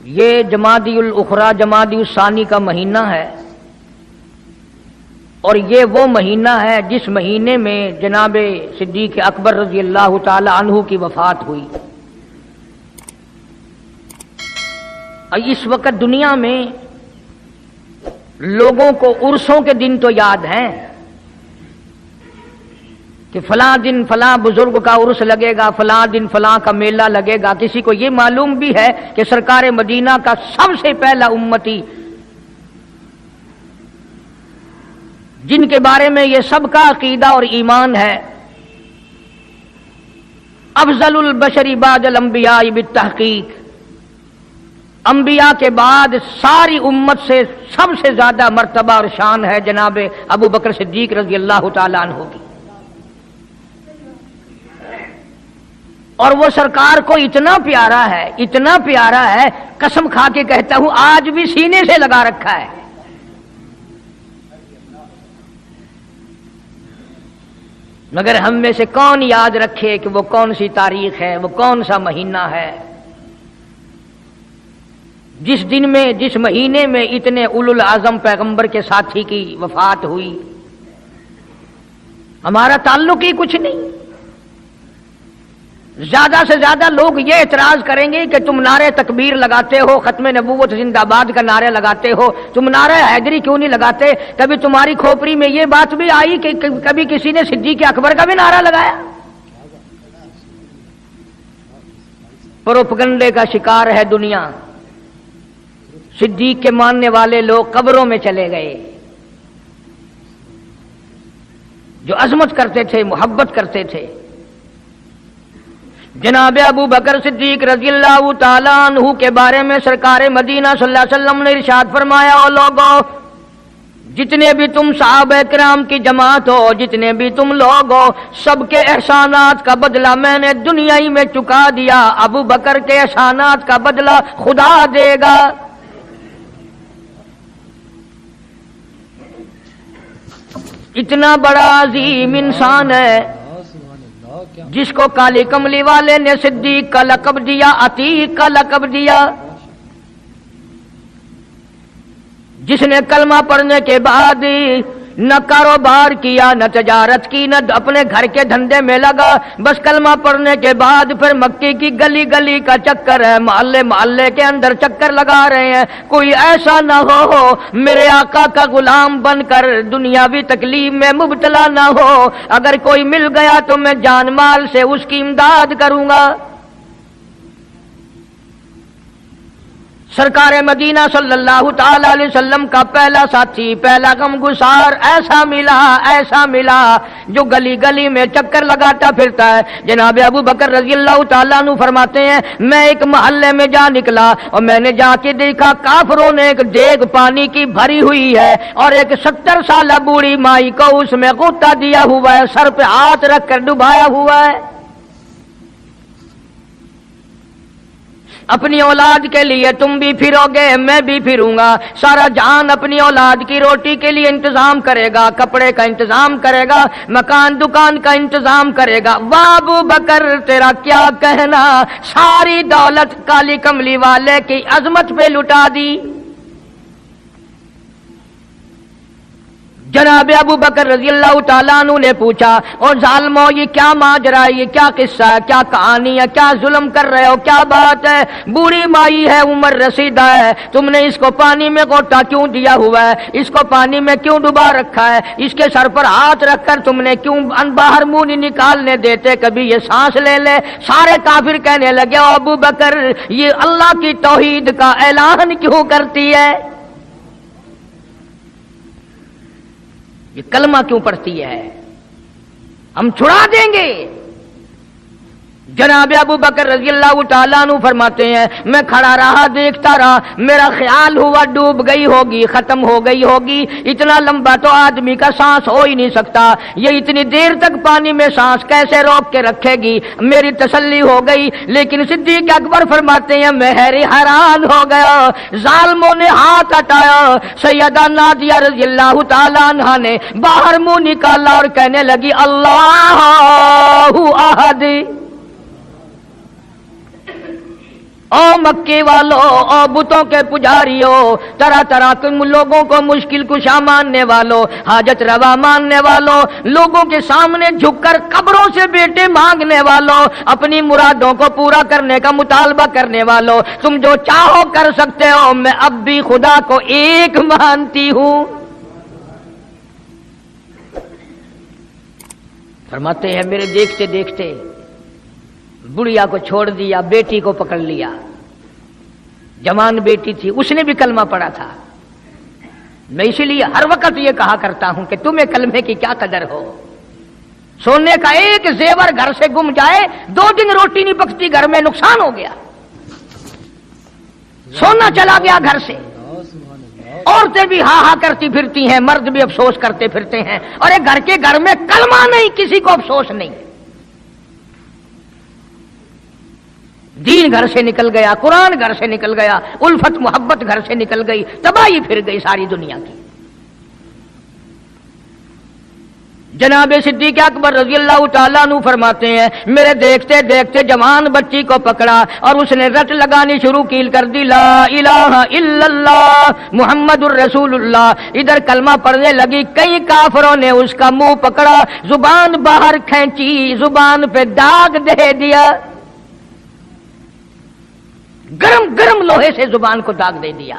یہ جمادی الاخری جمادی الثانی کا مہینہ ہے، اور یہ وہ مہینہ ہے جس مہینے میں جناب صدیق اکبر رضی اللہ تعالی عنہ کی وفات ہوئی۔ اس وقت دنیا میں لوگوں کو عرسوں کے دن تو یاد ہیں کہ فلاں دن فلاں بزرگ کا عرس لگے گا، فلاں دن فلاں کا میلہ لگے گا۔ کسی کو یہ معلوم بھی ہے کہ سرکار مدینہ کا سب سے پہلا امتی جن کے بارے میں یہ سب کا عقیدہ اور ایمان ہے، افضل البشر بعد الانبیاء بالتحقیق، انبیاء کے بعد ساری امت سے سب سے زیادہ مرتبہ اور شان ہے جناب ابو بکر صدیق رضی اللہ تعالی عنہ کی۔ اور وہ سرکار کو اتنا پیارا ہے، قسم کھا کے کہتا ہوں آج بھی سینے سے لگا رکھا ہے۔ مگر ہم میں سے کون یاد رکھے کہ وہ کون سی تاریخ ہے، وہ کون سا مہینہ ہے جس دن میں، جس مہینے میں اتنے اولو العزم پیغمبر کے ساتھی کی وفات ہوئی۔ ہمارا تعلق ہی کچھ نہیں۔ زیادہ سے زیادہ لوگ یہ اعتراض کریں گے کہ تم نعرے تکبیر لگاتے ہو، ختم نبوت زندہ باد کا نعرے لگاتے ہو، تم نعرہ حیدری کیوں نہیں لگاتے؟ کبھی تمہاری کھوپڑی میں یہ بات بھی آئی کہ کبھی کسی نے صدیق اکبر کا بھی نعرہ لگایا؟ پروپگنڈے کا شکار ہے دنیا۔ صدیق کے ماننے والے لوگ قبروں میں چلے گئے، جو عظمت کرتے تھے، محبت کرتے تھے۔ جناب ابو بکر صدیق رضی اللہ تعالی عنہ کے بارے میں سرکار مدینہ صلی اللہ علیہ وسلم نے ارشاد فرمایا، او لوگو، جتنے بھی تم صحابہ کرام کی جماعت ہو، جتنے بھی تم لوگ ہو، سب کے احسانات کا بدلہ میں نے دنیا ہی میں چکا دیا، ابو بکر کے احسانات کا بدلہ خدا دے گا۔ اتنا بڑا عظیم انسان ہے جس کو کالی کملی والے نے صدیق کا لقب دیا، عتیق کا لقب دیا، جس نے کلمہ پڑھنے کے بعد نہ کاروبار کیا، نہ تجارت کی، نہ اپنے گھر کے دھندے میں لگا، بس کلمہ پڑھنے کے بعد پھر مکی کی گلی گلی کا چکر ہے، محلے محلے کے اندر چکر لگا رہے ہیں۔ کوئی ایسا نہ ہو میرے آقا کا غلام بن کر دنیاوی تکلیف میں مبتلا نہ ہو، اگر کوئی مل گیا تو میں جان مال سے اس کی امداد کروں گا۔ سرکار مدینہ صلی اللہ تعالی علیہ وسلم کا پہلا ساتھی، پہلا غمگسار ایسا ملا جو گلی گلی میں چکر لگاتا پھرتا ہے۔ جناب ابو بکر رضی اللہ تعالیٰ عنہ فرماتے ہیں، میں ایک محلے میں جا نکلا اور میں نے جا کے دیکھا کافروں نے ایک دیگ پانی کی بھری ہوئی ہے اور ایک 70 سالہ بوڑھی مائی کو اس میں غوطہ دیا ہوا ہے، سر پہ ہاتھ رکھ کر ڈبایا ہوا ہے۔ اپنی اولاد کے لیے تم بھی پھرو گے، میں بھی پھروں گا۔ سارا جہان اپنی اولاد کی روٹی کے لیے انتظام کرے گا، کپڑے کا انتظام کرے گا، مکان دکان کا انتظام کرے گا۔ واہ ابو بکر تیرا کیا کہنا، ساری دولت کالی کملی والے کی عظمت پہ لٹا دی۔ جناب ابو بکر رضی اللہ تعالیٰ عنہ نے پوچھا، اور ظالمو یہ کیا ماجرا ہے، یہ کیا قصہ ہے، کیا کہانی ہے، کیا ظلم کر رہے ہو، کیا بات ہے؟ بوڑھی مائی ہے، عمر رسیدہ ہے، تم نے اس کو پانی میں غوطہ کیوں دیا ہوا ہے، اس کو پانی میں کیوں ڈبا رکھا ہے، اس کے سر پر ہاتھ رکھ کر تم نے کیوں باہر منہ نہیں نکالنے دیتے، کبھی یہ سانس لے لے۔ سارے کافر کہنے لگے، او ابو بکر یہ اللہ کی توحید کا اعلان کیوں کرتی ہے، یہ کلمہ کیوں پڑھتی ہے، ہم چھڑا دیں گے۔ جناب ابو بکر رضی اللہ تعالیٰ عنہ فرماتے ہیں، میں کھڑا رہا، دیکھتا رہا، میرا خیال ہوا ڈوب گئی ہوگی، ختم ہو گئی ہوگی، اتنا لمبا تو آدمی کا سانس ہو ہی نہیں سکتا، یہ اتنی دیر تک پانی میں سانس کیسے روک کے رکھے گی، میری تسلی ہو گئی۔ لیکن صدیق اکبر فرماتے ہیں، میں حیران ہو گیا، ظالموں نے ہاتھ ہٹایا، سیدہ نادیہ رضی اللہ تعالیٰ عنہا نے باہر منہ نکالا اور کہنے لگی، اللہ احد، او مکے والوں، او بتوں کے پجاریوں، طرح طرح کے لوگوں کو مشکل کشا ماننے والوں، حاجت روا ماننے والوں، لوگوں کے سامنے جھک کر قبروں سے بیٹے مانگنے والوں، اپنی مرادوں کو پورا کرنے کا مطالبہ کرنے والوں، تم جو چاہو کر سکتے ہو، میں اب بھی خدا کو ایک مانتی ہوں۔ فرماتے ہیں میرے دیکھتے دیکھتے بڑھیا کو چھوڑ دیا، بیٹی کو پکڑ لیا، جوان بیٹی تھی، اس نے بھی کلمہ پڑھا تھا۔ میں اسی لیے ہر وقت یہ کہا کرتا ہوں کہ تمہیں کلمے کی کیا قدر ہو۔ سونے کا ایک زیور گھر سے گم جائے، 2 دن روٹی نہیں پکتی گھر میں، نقصان ہو گیا، سونا چلا گیا گھر سے۔ عورتیں بھی ہاں ہاں کرتی پھرتی ہیں، مرد بھی افسوس کرتے پھرتے ہیں، اور ایک گھر میں کلمہ نہیں، کسی کو افسوس نہیں۔ دین گھر سے نکل گیا، قرآن گھر سے نکل گیا، الفت محبت گھر سے نکل گئی، تباہی پھر گئی ساری دنیا کی۔ جناب صدیق اکبر رضی اللہ تعالیٰ عنہ فرماتے ہیں میرے دیکھتے دیکھتے جوان بچی کو پکڑا اور اس نے رٹ لگانی شروع کی، کر دی لا الہ الا اللہ محمد الرسول اللہ۔ ادھر کلمہ پڑھنے لگی، کئی کافروں نے اس کا منہ پکڑا، زبان باہر کھینچی، زبان پہ داغ دے دیا، گرم گرم لوہے سے زبان کو داغ دے دیا۔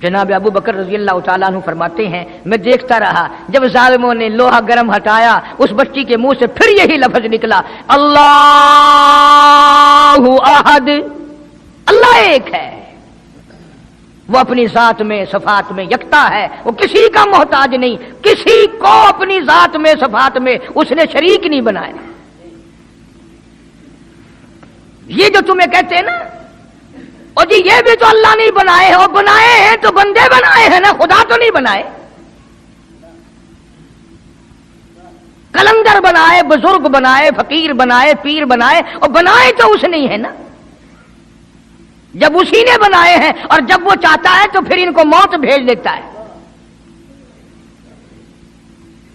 جناب ابو بکر رضی اللہ تعالیٰ عنہ فرماتے ہیں میں دیکھتا رہا، جب ظالموں نے لوہا گرم ہٹایا، اس بچی کے منہ سے پھر یہی لفظ نکلا، اللہ احد، اللہ ایک ہے۔ وہ اپنی ذات میں صفات میں یکتا ہے، وہ کسی کا محتاج نہیں، کسی کو اپنی ذات میں صفات میں اس نے شریک نہیں بنایا۔ یہ جو تمہیں کہتے ہیں نا، اور جی یہ بھی تو اللہ نہیں بنائے ہیں، اور بنائے ہیں تو بندے بنائے ہیں نا، خدا تو نہیں بنائے۔ کلندر بنائے، بزرگ بنائے، فقیر بنائے، پیر بنائے، اور بنائے تو اس نہیں ہے نا۔ جب اسی نے بنائے ہیں اور جب وہ چاہتا ہے تو پھر ان کو موت بھیج دیتا ہے۔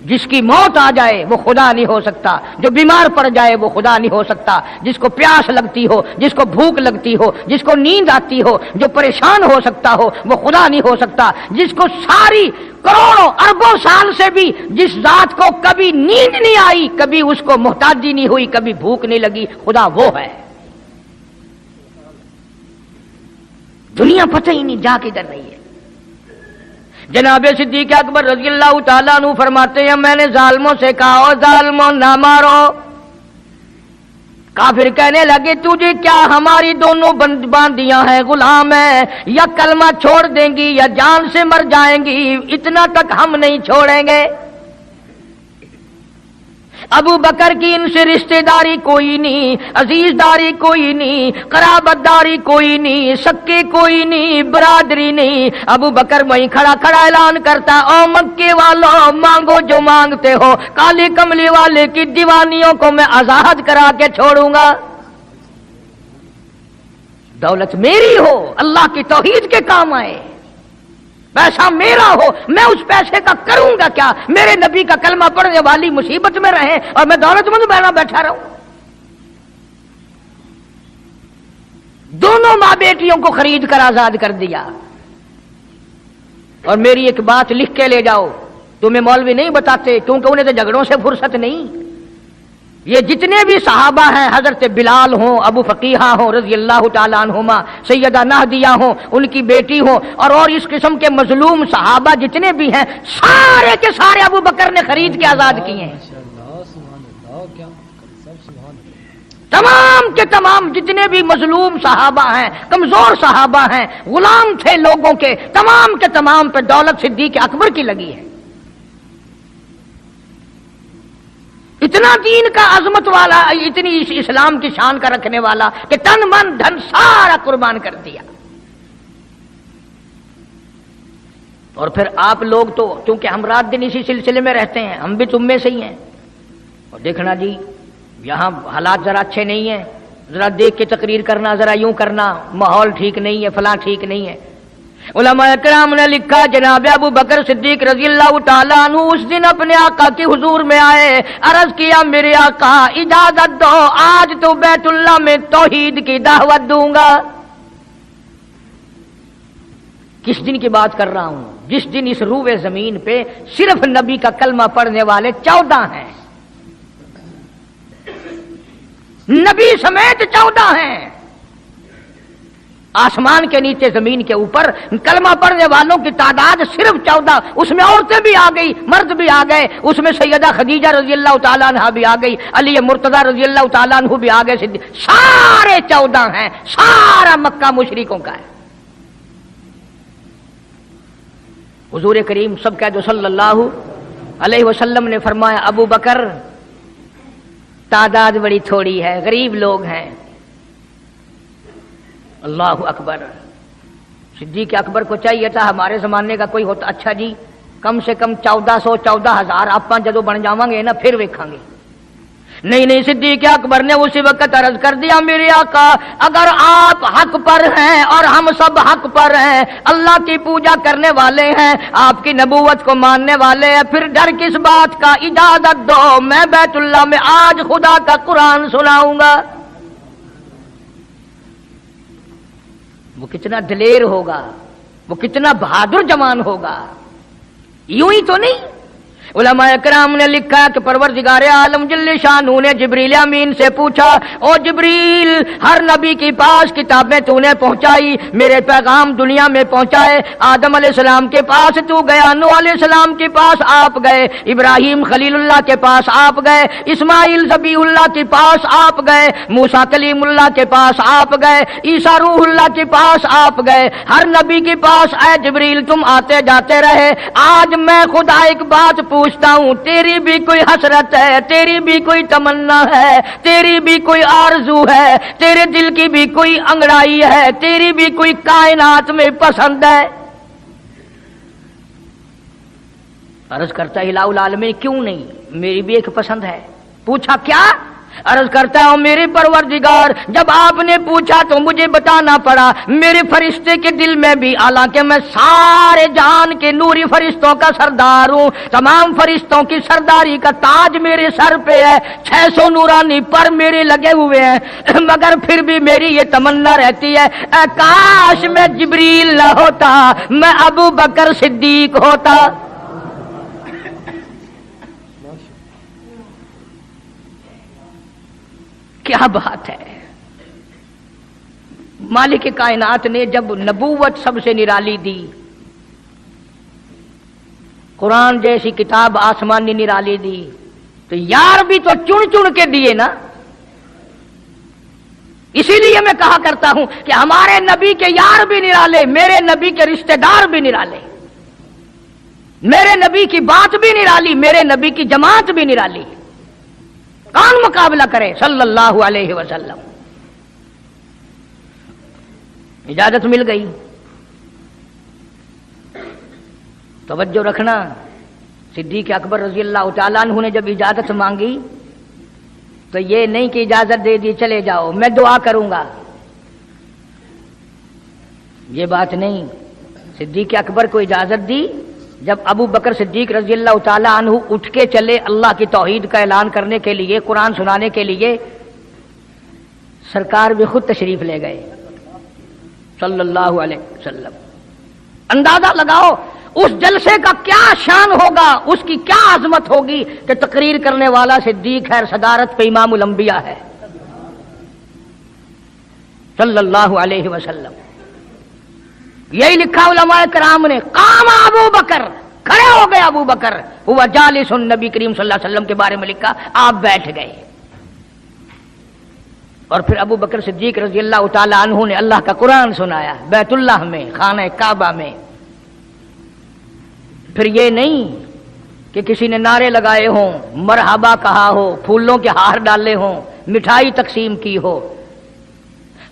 جس کی موت آ جائے وہ خدا نہیں ہو سکتا، جو بیمار پڑ جائے وہ خدا نہیں ہو سکتا، جس کو پیاس لگتی ہو، جس کو بھوک لگتی ہو، جس کو نیند آتی ہو، جو پریشان ہو سکتا ہو وہ خدا نہیں ہو سکتا۔ جس کو ساری کروڑوں اربوں سال سے بھی جس ذات کو کبھی نیند نہیں آئی، کبھی اس کو محتاجی نہیں ہوئی، کبھی بھوک نہیں لگی، خدا وہ ہے۔ دنیا پتہ ہی نہیں جا کدھر رہی ہے۔ جناب صدیق اکبر رضی اللہ تعالیٰ عنہ فرماتے ہیں میں نے ظالموں سے کہا او ظالموں نہ مارو۔ کافر کہنے لگے تجھے کیا ہماری دونوں باندیاں ہیں، غلام ہیں، یا کلمہ چھوڑ دیں گی یا جان سے مر جائیں گی، اتنا تک ہم نہیں چھوڑیں گے۔ ابو بکر کی ان سے رشتہ داری کوئی نہیں، عزیز داری کوئی نہیں، قرابت داری کوئی نہیں، سکے کوئی نہیں، برادری نہیں۔ ابو بکر وہیں کھڑا کھڑا اعلان کرتا او مکے والوں مانگو جو مانگتے ہو، کالی کملی والے کی دیوانیوں کو میں آزاد کرا کے چھوڑوں گا۔ دولت میری ہو، اللہ کی توحید کے کام آئے، پیسہ میرا ہو، میں اس پیسے کا کروں گا کیا؟ میرے نبی کا کلمہ پڑھنے والی مصیبت میں رہے اور میں دولت مند بنا بیٹھا رہوں۔ دونوں ماں بیٹیوں کو خرید کر آزاد کر دیا۔ اور میری ایک بات لکھ کے لے جاؤ، تمہیں مولوی نہیں بتاتے کیونکہ انہیں تو جھگڑوں سے فرصت نہیں۔ یہ جتنے بھی صحابہ ہیں، حضرت بلال ہوں، ابو فقیہہ ہوں رضی اللہ تعالیٰ عنہما، سیدہ نہدیہ ہوں، ان کی بیٹی ہوں، اور اس قسم کے مظلوم صحابہ جتنے بھی ہیں، سارے کے سارے ابو بکر نے خرید کے آزاد کیے ہیں۔ تمام کے تمام جتنے بھی مظلوم صحابہ ہیں، کمزور صحابہ ہیں، غلام تھے لوگوں کے، تمام کے تمام پہ دولت صدیق اکبر کی لگی ہے۔ اتنا دین کا عظمت والا، اتنی اسلام کی شان کا رکھنے والا کہ تن من دھن سارا قربان کر دیا۔ اور پھر آپ لوگ تو چونکہ ہم رات دن اسی سلسلے میں رہتے ہیں، ہم بھی تم میں سے ہی ہیں، اور دیکھنا جی یہاں حالات ذرا اچھے نہیں ہیں، ذرا دیکھ کے تقریر کرنا، ذرا یوں کرنا، ماحول ٹھیک نہیں ہے، فلاں ٹھیک نہیں ہے۔ علماء کرام نے لکھا جناب ابو بکر صدیق رضی اللہ تعالیٰ عنہ اس دن اپنے آقا کے حضور میں آئے، عرض کیا میرے آقا اجازت دو، آج تو بیت اللہ میں توحید کی دعوت دوں گا۔ کس دن کی بات کر رہا ہوں؟ جس دن اس روئے زمین پہ صرف نبی کا کلمہ پڑھنے والے 14 ہیں، نبی سمیت 14 ہیں۔ آسمان کے نیچے زمین کے اوپر کلمہ پڑھنے والوں کی تعداد صرف 14، اس میں عورتیں بھی آ گئی، مرد بھی آ گئے، اس میں سیدہ خدیجہ رضی اللہ تعالیٰ عنہ بھی آ گئی، علی مرتضیٰ رضی اللہ تعالیٰ عنہ بھی آ گئے، سارے 14 ہیں، سارا مکہ مشرکوں کا ہے۔ حضور کریم سب کہہ دو صلی اللہ علیہ وسلم نے فرمایا ابو بکر تعداد بڑی تھوڑی ہے، غریب لوگ ہیں۔ اللہ اکبر۔ صدیق اکبر کو چاہیے تھا ہمارے زمانے کا کوئی ہوتا اچھا جی کم سے کم 1400 14,000 آپ جدو بن جاواں گے نا پھر ویکھاں گے۔ نہیں، صدیق اکبر نے اسی وقت عرض کر دیا میرے آقا اگر آپ حق پر ہیں اور ہم سب حق پر ہیں، اللہ کی پوجا کرنے والے ہیں، آپ کی نبوت کو ماننے والے ہیں، پھر ڈر کس بات کا؟ اجازت دو میں بیت اللہ میں آج خدا کا قرآن سناؤں گا۔ وہ کتنا دلیر ہوگا، وہ کتنا بہادر جوان ہوگا، یوں ہی تو نہیں۔ علماء کرام نے لکھا کہ پروردگار عالم جل شانہ نے جبریل امین سے پوچھا او جبریل ہر نبی کے پاس کتابیں تو نے پہنچائی، میرے پیغام دنیا میں پہنچائے، آدم علیہ السلام کے پاس تو گیا، نوح علیہ السلام کے پاس آپ گئے، ابراہیم خلیل اللہ کے پاس آپ گئے، اسماعیل ذبیح اللہ کے پاس آپ گئے، موسیٰ کلیم اللہ کے پاس آپ گئے، عیسیٰ روح اللہ کے پاس آپ گئے، ہر نبی کے پاس اے جبریل تم آتے جاتے رہے۔ آج میں خدا ایک بات پوچھتا ہوں، تیری بھی کوئی حسرت ہے، تیری بھی کوئی تمنا ہے، تیری بھی کوئی آرزو ہے، تیرے دل کی بھی کوئی انگڑائی ہے، تیری بھی کوئی کائنات میں پسند ہے؟ عرض کرتا الہ العالمین کیوں نہیں، میری بھی ایک پسند ہے۔ پوچھا کیا؟ عرض کرتا ہوں میرے پروردگار جب آپ نے پوچھا تو مجھے بتانا پڑا، میرے فرشتے کے دل میں بھی، حالانکہ میں سارے جہان کے نوری فرشتوں کا سردار ہوں، تمام فرشتوں کی سرداری کا تاج میرے سر پہ ہے، 600 نورانی پر میرے لگے ہوئے ہیں، مگر پھر بھی میری یہ تمنا رہتی ہے اے کاش میں جبریل نہ ہوتا، میں ابو بکر صدیق ہوتا۔ کیا بات ہے! مالک کائنات نے جب نبوت سب سے نرالی دی، قرآن جیسی کتاب آسمانی نرالی دی، تو یار بھی تو چن چن کے دیے نا۔ اسی لیے میں کہا کرتا ہوں کہ ہمارے نبی کے یار بھی نرالے، میرے نبی کے رشتہ دار بھی نرالے، میرے نبی کی بات بھی نرالی، میرے نبی کی جماعت بھی نرالی۔ کون مقابلہ کرے صلی اللہ علیہ وسلم؟ اجازت مل گئی۔ توجہ رکھنا، صدیق اکبر رضی اللہ تعالیٰ عنہ نے جب اجازت مانگی تو یہ نہیں کہ اجازت دے دی چلے جاؤ میں دعا کروں گا، یہ بات نہیں۔ صدیق اکبر کو اجازت دی، جب ابو بکر صدیق رضی اللہ تعالیٰ عنہ اٹھ کے چلے اللہ کی توحید کا اعلان کرنے کے لیے، قرآن سنانے کے لیے، سرکار بھی خود تشریف لے گئے صلی اللہ علیہ وسلم۔ اندازہ لگاؤ اس جلسے کا کیا شان ہوگا، اس کی کیا عظمت ہوگی کہ تقریر کرنے والا صدیق ہے، صدارت پہ امام الانبیاء ہے صلی اللہ علیہ وسلم۔ یہی لکھا علماء کرام نے، قام ابو بکر، کھڑے ہو گئے ابو بکر، ہوا جالس، نبی کریم صلی اللہ علیہ وسلم کے بارے میں لکھا آپ بیٹھ گئے۔ اور پھر ابو بکر صدیق رضی اللہ تعالیٰ عنہ نے اللہ کا قرآن سنایا بیت اللہ میں، خانہ کعبہ میں۔ پھر یہ نہیں کہ کسی نے نعرے لگائے ہوں، مرحبا کہا ہو، پھولوں کے ہار ڈالے ہوں، مٹھائی تقسیم کی ہو۔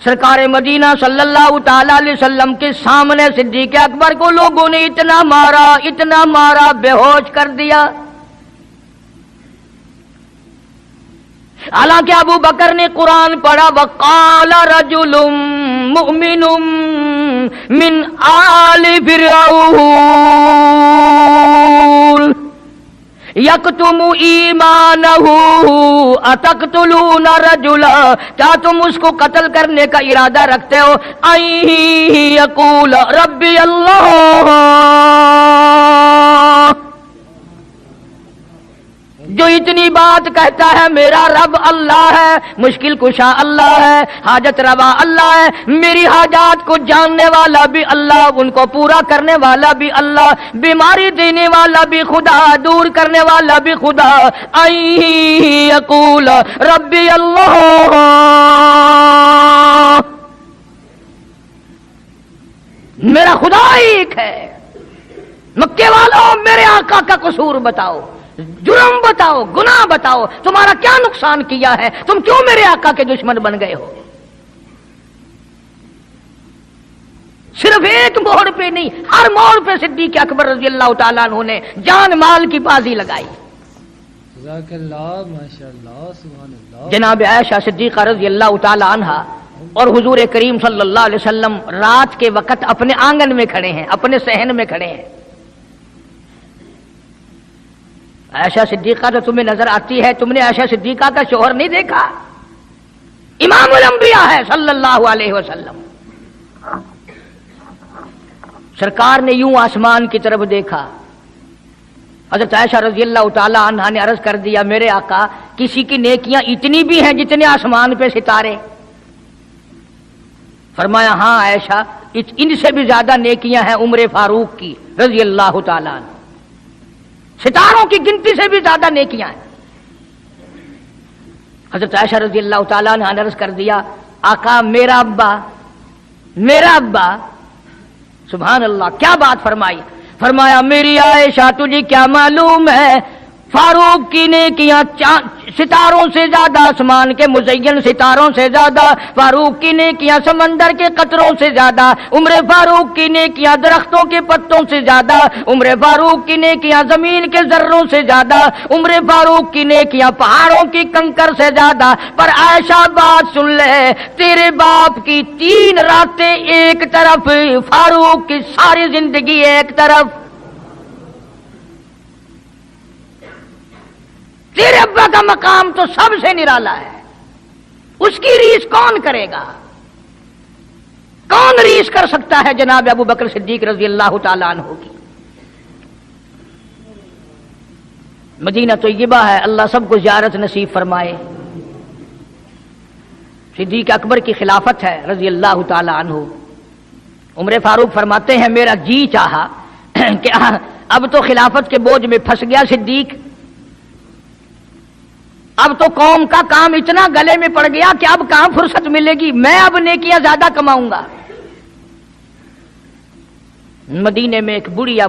سرکار مدینہ صلی اللہ تعالی علیہ وسلم کے سامنے صدیق اکبر کو لوگوں نے اتنا مارا بے ہوش کر دیا۔ حالانکہ ابو بکر نے قرآن پڑھا، وقال رجل مؤمن من آل فرعون یکتم ایمانہ اتقتلون رجلا، کیا تم اس کو قتل کرنے کا ارادہ رکھتے ہو؟ ان یقول ربی اللہ، جو اتنی بات کہتا ہے میرا رب اللہ ہے، مشکل کشا اللہ ہے، حاجت روا اللہ ہے، میری حاجات کو جاننے والا بھی اللہ، ان کو پورا کرنے والا بھی اللہ، بیماری دینے والا بھی خدا، دور کرنے والا بھی خدا۔ ان یقول ربی اللہ، میرا خدا ایک ہے۔ مکے والوں میرے آقا کا قصور بتاؤ، جرم بتاؤ، گناہ بتاؤ، تمہارا کیا نقصان کیا ہے؟ تم کیوں میرے آقا کے دشمن بن گئے ہو؟ صرف ایک موڑ پہ نہیں، ہر موڑ پہ صدیق اکبر رضی اللہ تعالیٰ عنہ نے جان مال کی بازی لگائی۔ جزاک اللہ، ماشاءاللہ، سبحان اللہ۔ جناب عائشہ صدیقہ رضی اللہ تعالیٰ عنہا اور حضور کریم صلی اللہ علیہ وسلم رات کے وقت اپنے آنگن میں کھڑے ہیں، اپنے صحن میں کھڑے ہیں۔ عائشہ صدیقہ تو تمہیں نظر آتی ہے، تم نے عائشہ صدیقہ کا شوہر نہیں دیکھا؟ امام الانبیاء ہے صلی اللہ علیہ وسلم۔ سرکار نے یوں آسمان کی طرف دیکھا، حضرت عائشہ رضی اللہ تعالی عنہا نے عرض کر دیا میرے آقا کسی کی نیکیاں اتنی بھی ہیں جتنے آسمان پہ ستارے؟ فرمایا ہاں عائشہ، ان سے بھی زیادہ نیکیاں ہیں عمر فاروق کی رضی اللہ تعالی عنہ، ستاروں کی گنتی سے بھی زیادہ نیکیاں ہیں۔ حضرت عائشہ رضی اللہ تعالیٰ عنہ نے عرض کر دیا آقا میرا ابا، سبحان اللہ، کیا بات فرمائی؟ فرمایا میری عائشہ تجھے کیا معلوم ہے فاروق کی نیکیاں ستاروں سے زیادہ، آسمان کے مزین ستاروں سے زیادہ، فاروق کی نیکیاں سمندر کے قطروں سے زیادہ، عمر فاروق کی نیکیاں درختوں کے پتوں سے زیادہ، عمر فاروق کی نیکیاں زمین کے ذروں سے زیادہ، عمر فاروق کی نیکیاں پہاڑوں کی کنکر سے زیادہ۔ پر عائشہ بات سن لے، تیرے باپ کی 3 راتیں ایک طرف، فاروق کی ساری زندگی ایک طرف۔ تیرے ابا کا مقام تو سب سے نرالا ہے، اس کی ریس کون کرے گا؟ کون ریس کر سکتا ہے جناب ابو بکر صدیق رضی اللہ تعالیٰ عنہ کی؟ مدینہ طیبہ ہے، اللہ سب کو زیارت نصیب فرمائے۔ صدیق اکبر کی خلافت ہے رضی اللہ تعالیٰ عنہ۔ عمر فاروق فرماتے ہیں میرا جی چاہا کہ اب تو خلافت کے بوجھ میں پھنس گیا صدیق، اب تو قوم کا کام اتنا گلے میں پڑ گیا کہ اب کہاں فرصت ملے گی، میں اب نیکیاں زیادہ کماؤں گا۔ مدینے میں ایک بڑھیا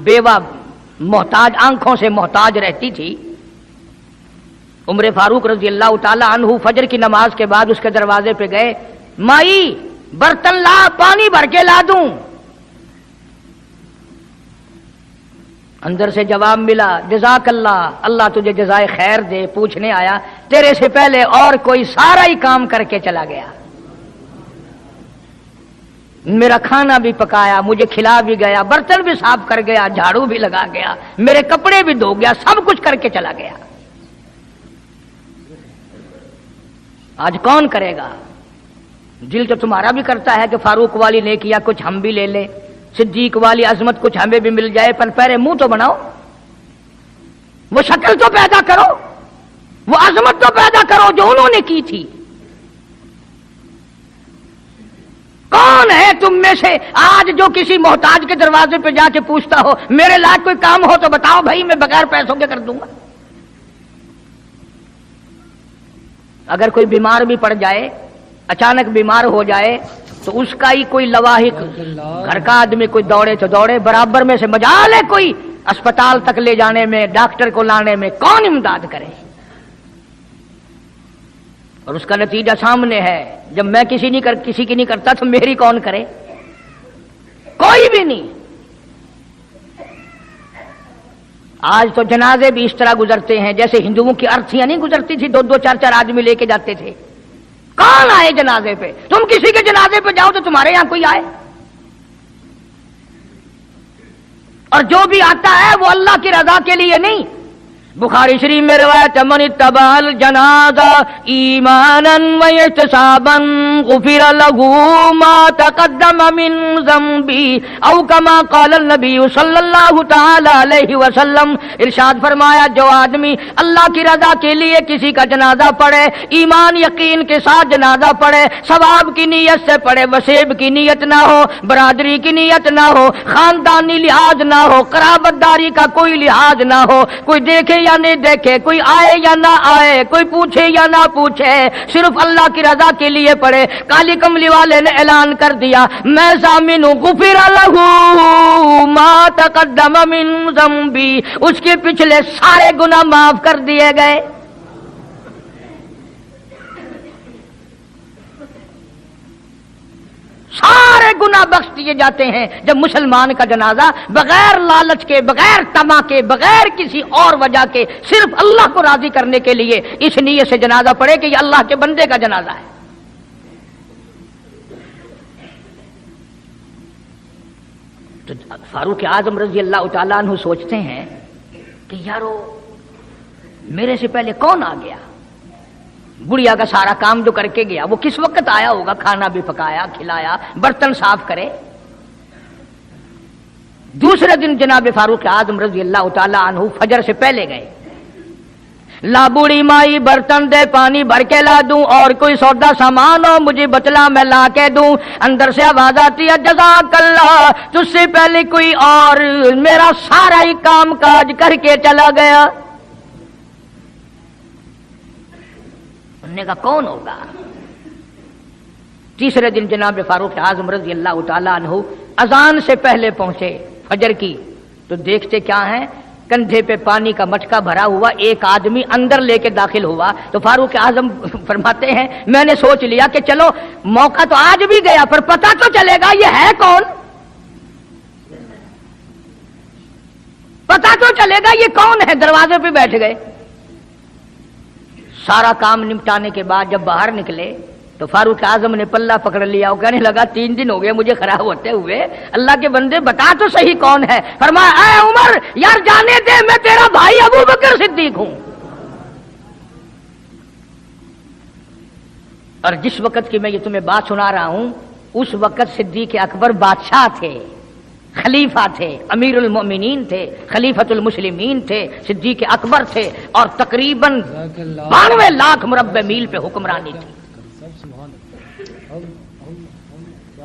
بیوہ محتاج، آنکھوں سے محتاج رہتی تھی۔ عمر فاروق رضی اللہ تعالی عنہ فجر کی نماز کے بعد اس کے دروازے پہ گئے، مائی برتن لا، پانی بھر کے لا دوں؟ اندر سے جواب ملا جزاک اللہ، اللہ تجھے جزائے خیر دے، پوچھنے آیا تیرے سے پہلے اور کوئی سارا ہی کام کر کے چلا گیا، میرا کھانا بھی پکایا، مجھے کھلا بھی گیا، برتن بھی صاف کر گیا، جھاڑو بھی لگا گیا، میرے کپڑے بھی دھو گیا، سب کچھ کر کے چلا گیا۔ آج کون کرے گا؟ دل تو تمہارا بھی کرتا ہے کہ فاروق والی نیکیاں کچھ ہم بھی لے لیں، صدیق والی عظمت کچھ ہمیں بھی مل جائے، پر پہلے منہ تو بناؤ، وہ شکل تو پیدا کرو، وہ عظمت تو پیدا کرو جو انہوں نے کی تھی۔ کون ہے تم میں سے آج جو کسی محتاج کے دروازے پہ جا کے پوچھتا ہو میرے لائق کوئی کام ہو تو بتاؤ بھائی، میں بغیر پیسوں کے کر دوں گا؟ اگر کوئی بیمار بھی پڑ جائے، اچانک بیمار ہو جائے، تو اس کا ہی کوئی لواحق، گھر کا آدمی کوئی دوڑے تو دوڑے، برابر میں سے مجال ہے کوئی اسپتال تک لے جانے میں، ڈاکٹر کو لانے میں، کون امداد کرے؟ اور اس کا نتیجہ سامنے ہے، جب میں کسی کی نہیں کرتا تو میری کون کرے؟ کوئی بھی نہیں۔ آج تو جنازے بھی اس طرح گزرتے ہیں جیسے ہندوؤں کی ارتھیاں نہیں گزرتی تھی، 2 4 آدمی لے کے جاتے تھے۔ کون آئے جنازے پہ؟ تم کسی کے جنازے پہ جاؤ تو تمہارے یہاں کوئی آئے؟ اور جو بھی آتا ہے وہ اللہ کی رضا کے لیے نہیں. بخاری شریف میں روایت ہے من اتبع الجنازہ ایمانا و احتسابا غفر له ما تقدم من ذنبی او کما قال النبی صلی اللہ تعالی علیہ وسلم. ارشاد فرمایا جو آدمی اللہ کی رضا کے لیے کسی کا جنازہ پڑھے، ایمان یقین کے ساتھ جنازہ پڑھے، ثواب کی نیت سے پڑھے، وسیب کی نیت نہ ہو، برادری کی نیت نہ ہو، خاندانی لحاظ نہ ہو، قرابت داری کا کوئی لحاظ نہ ہو، کوئی دیکھے یا نہیں دیکھے، کوئی آئے یا نہ آئے، کوئی پوچھے یا نہ پوچھے، صرف اللہ کی رضا کے لیے پڑھے. کالی کملی والے نے اعلان کر دیا میں ضامن ہوں غفر لہ ما تقدم من ذنبی، اس کے پچھلے سارے گناہ معاف کر دیے گئے. سارے گناہ بخش دیے جاتے ہیں جب مسلمان کا جنازہ بغیر لالچ کے، بغیر طمع کے، بغیر کسی اور وجہ کے، صرف اللہ کو راضی کرنے کے لیے اس نیت سے جنازہ پڑھے کہ یہ اللہ کے بندے کا جنازہ ہے. تو فاروق اعظم رضی اللہ تعالیٰ عنہ سوچتے ہیں کہ یارو میرے سے پہلے کون آ گیا، بڑھیا کا سارا کام جو کر کے گیا وہ کس وقت آیا ہوگا، کھانا بھی پکایا کھلایا، برتن صاف کرے. دوسرے دن جناب فاروق اعظم رضی اللہ تعالیٰ عنہ فجر سے پہلے گئے. لا بوڑھی مائی برتن دے پانی بھر کے لا دوں، اور کوئی سودا سامان ہو مجھے بتلا میں لا کے دوں. اندر سے آواز آتی ہے جزاک اللہ، تجھ سے پہلے کوئی اور میرا سارا ہی کام کاج کر کے چلا گیا. انہوں نے کہا کون ہوگا؟ تیسرے دن جناب فاروق اعظم رضی اللہ تعالیٰ عنہ اذان سے پہلے پہنچے فجر کی، تو دیکھتے کیا ہیں، کندھے پہ پانی کا مٹکا بھرا ہوا ایک آدمی اندر لے کے داخل ہوا. تو فاروق اعظم فرماتے ہیں میں نے سوچ لیا کہ چلو موقع تو آج بھی گیا پر پتہ تو چلے گا یہ ہے کون، پتہ تو چلے گا یہ کون ہے. دروازے پہ بیٹھ گئے. سارا کام نمٹانے کے بعد جب باہر نکلے تو فاروق اعظم نے پلہ پکڑ لیا اور کہنے لگا 3 دن ہو گئے مجھے خراب ہوتے ہوئے، اللہ کے بندے بتا تو صحیح کون ہے. فرمایا اے عمر یار جانے دے، میں تیرا بھائی ابو بکر صدیق ہوں. اور جس وقت کی میں یہ تمہیں بات سنا رہا ہوں اس وقت صدیق اکبر بادشاہ تھے، خلیفہ تھے، امیر المؤمنین تھے، خلیفۃ المسلمین تھے، صدیق اکبر تھے، اور تقریباً 92 لاکھ مربع میل پہ حکمرانی تھی.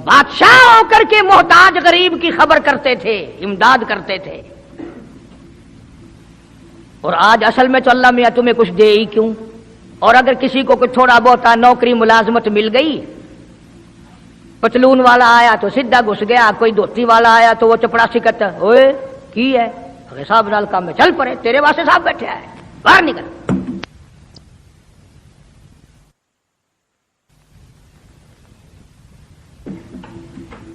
بادشاہ ہو کر کے محتاج غریب کی خبر کرتے تھے، امداد کرتے تھے. اور آج اصل میں تو اللہ میاں تمہیں کچھ دے ہی کیوں، اور اگر کسی کو کچھ تھوڑا بہت نوکری ملازمت مل گئی، پتلون والا آیا تو سیدھا گھس گیا، کوئی دھوتی والا آیا تو وہ چپڑاسی کہتا اوئے کی ہے اگے صاحب نال کام میں چل پڑے، تیرے واسطے صاحب بیٹھے ہے باہر نکل.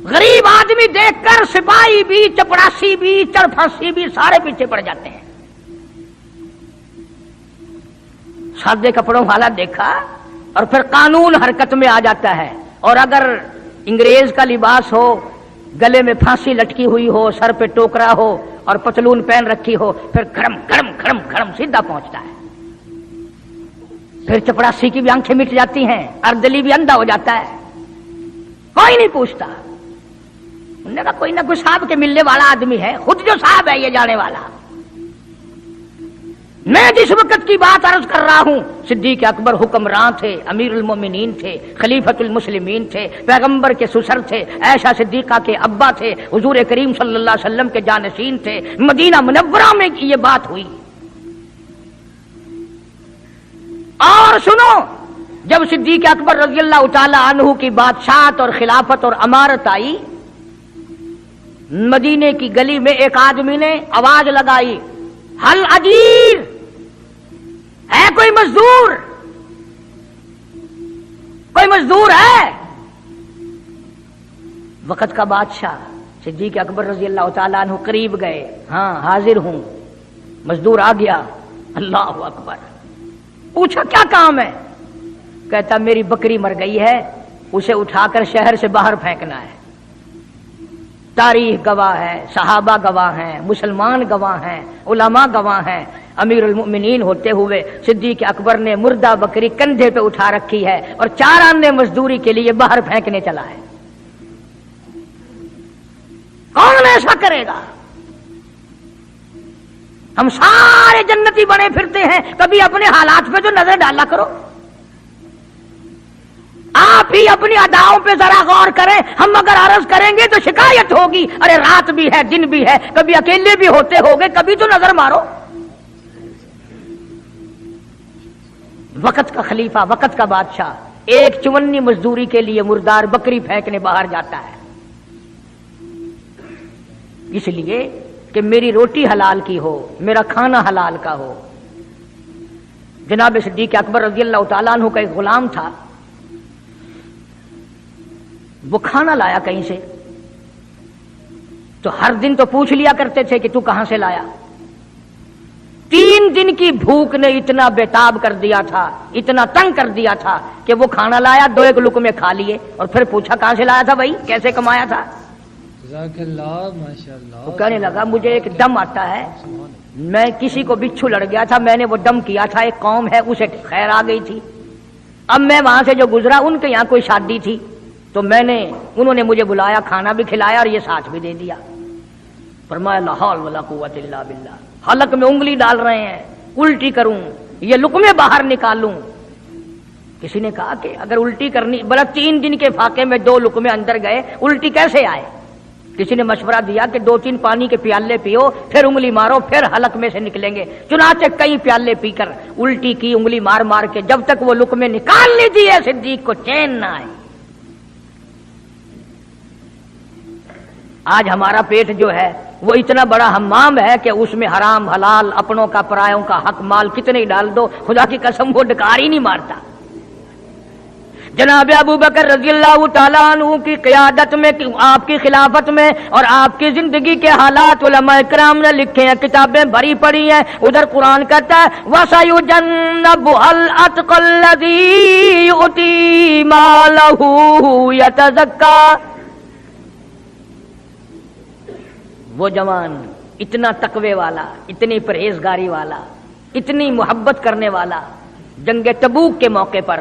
غریب آدمی دیکھ کر سپاہی بھی، چپڑاسی بھی، چرپھاسی بھی سارے پیچھے پڑ جاتے ہیں. سادے کپڑوں والا دیکھا اور پھر قانون حرکت میں آ جاتا ہے. اور اگر انگریز کا لباس ہو، گلے میں پھانسی لٹکی ہوئی ہو، سر پہ ٹوکرا ہو اور پتلون پہن رکھی ہو، پھر کھڑم کھڑم کھڑم کھڑم سیدھا پہنچتا ہے. پھر چپڑاسی کی بھی آنکھیں مٹ جاتی ہیں، اردلی بھی اندھا ہو جاتا ہے، کوئی نہیں پوچھتا. انہوں نے کہا کوئی نہ کوئی صاحب کے ملنے والا آدمی ہے، خود جو صاحب ہے یہ جانے والا. میں جس وقت کی بات عرض کر رہا ہوں صدیق اکبر حکمران تھے، امیر المومنین تھے، خلیفۃ المسلمین تھے، پیغمبر کے سسر تھے، عائشہ صدیقہ کے ابا تھے، حضور کریم صلی اللہ علیہ وسلم کے جانشین تھے. مدینہ منورہ میں یہ بات ہوئی. اور سنو، جب صدیق اکبر رضی اللہ تعالی عنہ کی بادشاہت اور خلافت اور امارت آئی، مدینے کی گلی میں ایک آدمی نے آواز لگائی حل اجیر، ہے کوئی مزدور؟ کوئی مزدور ہے؟ وقت کا بادشاہ صدیق اکبر رضی اللہ تعالیٰ عنہ قریب گئے. ہاں حاضر ہوں. مزدور آ گیا. اللہ اکبر. پوچھا کیا کام ہے؟ کہتا میری بکری مر گئی ہے، اسے اٹھا کر شہر سے باہر پھینکنا ہے. تاریخ گواہ ہے، صحابہ گواہ ہیں، مسلمان گواہ ہیں، علماء گواہ ہیں. امیر المؤمنین ہوتے ہوئے صدیق اکبر نے مردہ بکری کندھے پہ اٹھا رکھی ہے اور 4 آنے مزدوری کے لیے باہر پھینکنے چلا ہے. کون ایسا کرے گا؟ ہم سارے جنتی بنے پھرتے ہیں، کبھی اپنے حالات پہ جو نظر ڈالا کرو. آپ ہی اپنی اداؤں پہ ذرا غور کریں. ہم اگر عرض کریں گے تو شکایت ہوگی، ارے رات بھی ہے دن بھی ہے، کبھی اکیلے بھی ہوتے ہوگے، کبھی تو نظر مارو. وقت کا خلیفہ، وقت کا بادشاہ 1 چونی مزدوری کے لیے مردار بکری پھینکنے باہر جاتا ہے، اس لیے کہ میری روٹی حلال کی ہو، میرا کھانا حلال کا ہو. جناب صدیق اکبر رضی اللہ تعالیٰ عنہ کا ایک غلام تھا، وہ کھانا لایا کہیں سے، تو ہر دن تو پوچھ لیا کرتے تھے کہ تو کہاں سے لایا. 3 دن کی بھوک نے اتنا بےتاب کر دیا تھا، اتنا تنگ کر دیا تھا کہ وہ کھانا لایا، 2 لقمے کھا لیے اور پھر پوچھا کہاں سے لایا تھا بھائی، کیسے کمایا تھا. جزاک اللہ ماشاءاللہ. وہ کہنے لگا مجھے ایک دم آتا ہے، میں کسی کو بچھو لڑ گیا تھا، میں نے وہ دم کیا تھا، ایک قوم ہے اسے خیر آ گئی تھی. اب میں وہاں سے جو گزرا، ان کے یہاں کوئی شادی تھی، تو انہوں نے مجھے بلایا، کھانا بھی کھلایا اور یہ ساتھ بھی دے دیا. فرمایا لا حول ولا قوت الا باللہ. حلق میں انگلی ڈال رہے ہیں، الٹی کروں، یہ لقمے باہر نکالوں. کسی نے کہا کہ اگر الٹی کرنی، بلا 3 دن کے فاقے میں 2 لقمے اندر گئے، الٹی کیسے آئے؟ کسی نے مشورہ دیا کہ 2-3 پانی کے پیالے پیو، پھر انگلی مارو، پھر حلق میں سے نکلیں گے. چنانچہ کئی پیالے پی کر الٹی کی، انگلی مار مار کے، جب تک وہ لقمے نکال نہیں دیے صدیق کو چین نہ آئے. آج ہمارا پیٹ جو ہے وہ اتنا بڑا حمام ہے کہ اس میں حرام حلال، اپنوں کا پرایوں کا حق مال کتنے ہی ڈال دو، خدا کی قسم وہ ڈکار ہی نہیں مارتا. جناب ابو بکر رضی اللہ تعالیٰ عنہ کی قیادت میں، آپ کی خلافت میں اور آپ کی زندگی کے حالات علماء کرام نے لکھے ہیں، کتابیں بھری پڑی ہیں. ادھر قرآن کہتا ہے وَسَيُجَنَّبُهَا الْأَتْقَى الَّذِي يُؤْتِي مَالَهُ يَتَزَكَّى. وہ جوان اتنا تقوی والا، اتنی پرہیزگاری والا، اتنی محبت کرنے والا، جنگ تبوک کے موقع پر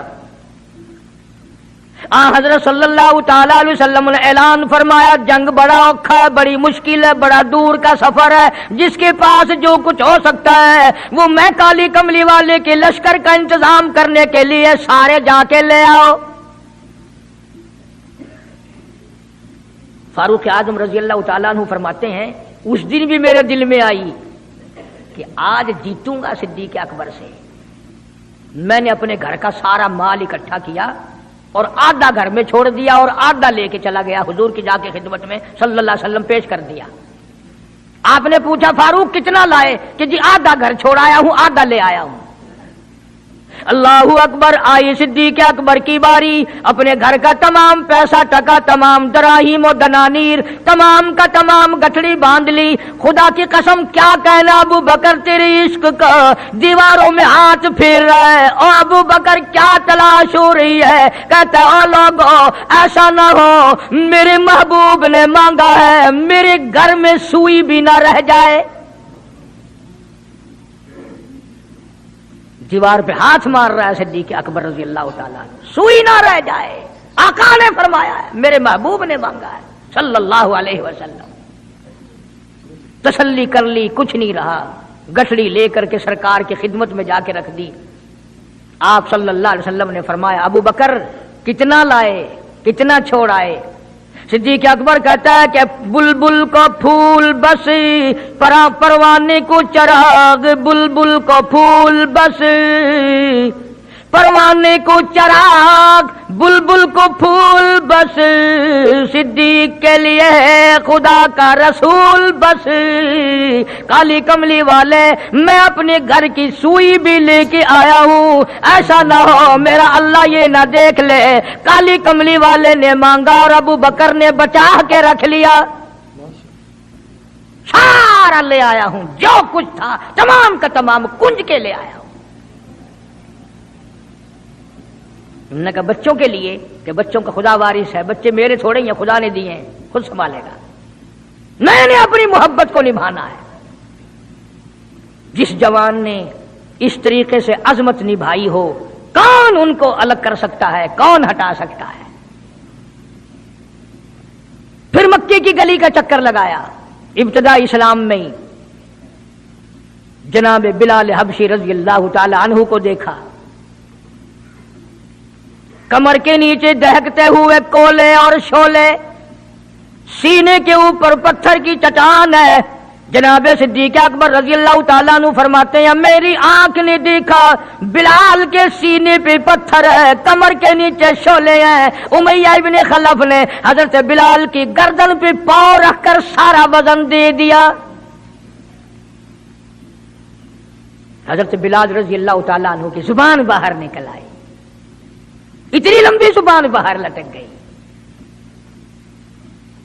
حضرت صلی اللہ تعالی علیہ وسلم نے اعلان فرمایا جنگ بڑا اوکھا ہے، بڑی مشکل ہے، بڑا دور کا سفر ہے، جس کے پاس جو کچھ ہو سکتا ہے وہ میں کالی کملی والے کے لشکر کا انتظام کرنے کے لیے سارے جا کے لے آؤ. فاروق اعظم رضی اللہ تعالیٰ عنہ فرماتے ہیں اس دن بھی میرے دل میں آئی کہ آج جیتوں گا صدیق اکبر سے. میں نے اپنے گھر کا سارا مال اکٹھا کیا اور آدھا گھر میں چھوڑ دیا اور آدھا لے کے چلا گیا حضور کی جا کے خدمت میں صلی اللہ علیہ وسلم پیش کر دیا. آپ نے پوچھا فاروق کتنا لائے؟ کہ جی آدھا گھر چھوڑایا ہوں، آدھا لے آیا ہوں. اللہ اکبر. آئی صدیق اکبر کی باری، اپنے گھر کا تمام پیسہ ٹکا، تمام دراہیم و دنانیر، تمام کا تمام گٹھڑی باندھ لی. خدا کی قسم کیا کہنا ابو بکر تیری عشق کا دیواروں میں ہاتھ پھیر رہا ہے. اور ابو بکر کیا تلاش ہو رہی ہے؟ کہتا ہے لوگو ایسا نہ ہو میرے محبوب نے مانگا ہے میرے گھر میں سوئی بھی نہ رہ جائے. دیوار پہ ہاتھ مار رہا ہے صدیق اکبر رضی اللہ تعالیٰ، سوئی نہ رہ جائے. آقا نے فرمایا ہے، میرے محبوب نے مانگا ہے صلی اللہ علیہ وسلم. تسلی کر لی، کچھ نہیں رہا. گٹھڑی لے کر کے سرکار کی خدمت میں جا کے رکھ دی. آپ صلی اللہ علیہ وسلم نے فرمایا ابو بکر کتنا لائے، کتنا چھوڑ آئے؟ صدیق اکبر کہتا ہے کہ بلبل کو پھول بس پروانے کو چراغ، بلبل کو پھول بس پروانے کو چراغ، بلبل کو پھول بس صدیق کے لیے خدا کا رسول بس. کالی کملی والے میں اپنے گھر کی سوئی بھی لے کے آیا ہوں، ایسا نہ ہو میرا اللہ یہ نہ دیکھ لے کالی کملی والے نے مانگا اور ابو بکر نے بچا کے رکھ لیا. سارا لے آیا ہوں، جو کچھ تھا تمام کا تمام کنج کے لے آیا ہوں. انہوں نے کہا بچوں کے لیے کہ بچوں کا خدا وارث ہے، بچے میرے تھوڑے ہیں، خدا نے دیے ہیں، خود سنبھالے گا. میں نے اپنی محبت کو نبھانا ہے. جس جوان نے اس طریقے سے عظمت نبھائی ہو، کون ان کو الگ کر سکتا ہے؟ کون ہٹا سکتا ہے؟ پھر مکے کی گلی کا چکر لگایا. ابتدا اسلام میں ہی جناب بلال حبشی رضی اللہ تعالی عنہ کو دیکھا، کمر کے نیچے دہکتے ہوئے کولے اور شولے، سینے کے اوپر پتھر کی چٹان ہے. جناب صدیق اکبر رضی اللہ تعالیٰ عنہ فرماتے ہیں میری آنکھ نے دیکھا بلال کے سینے پہ پتھر ہے، کمر کے نیچے شولے ہیں. امیہ ابن خلف نے حضرت بلال کی گردن پہ پاؤں رکھ کر سارا وزن دے دیا. حضرت بلال رضی اللہ تعالیٰ عنہ کی زبان باہر نکل آئی، اتنی لمبی زبان باہر لٹک گئی.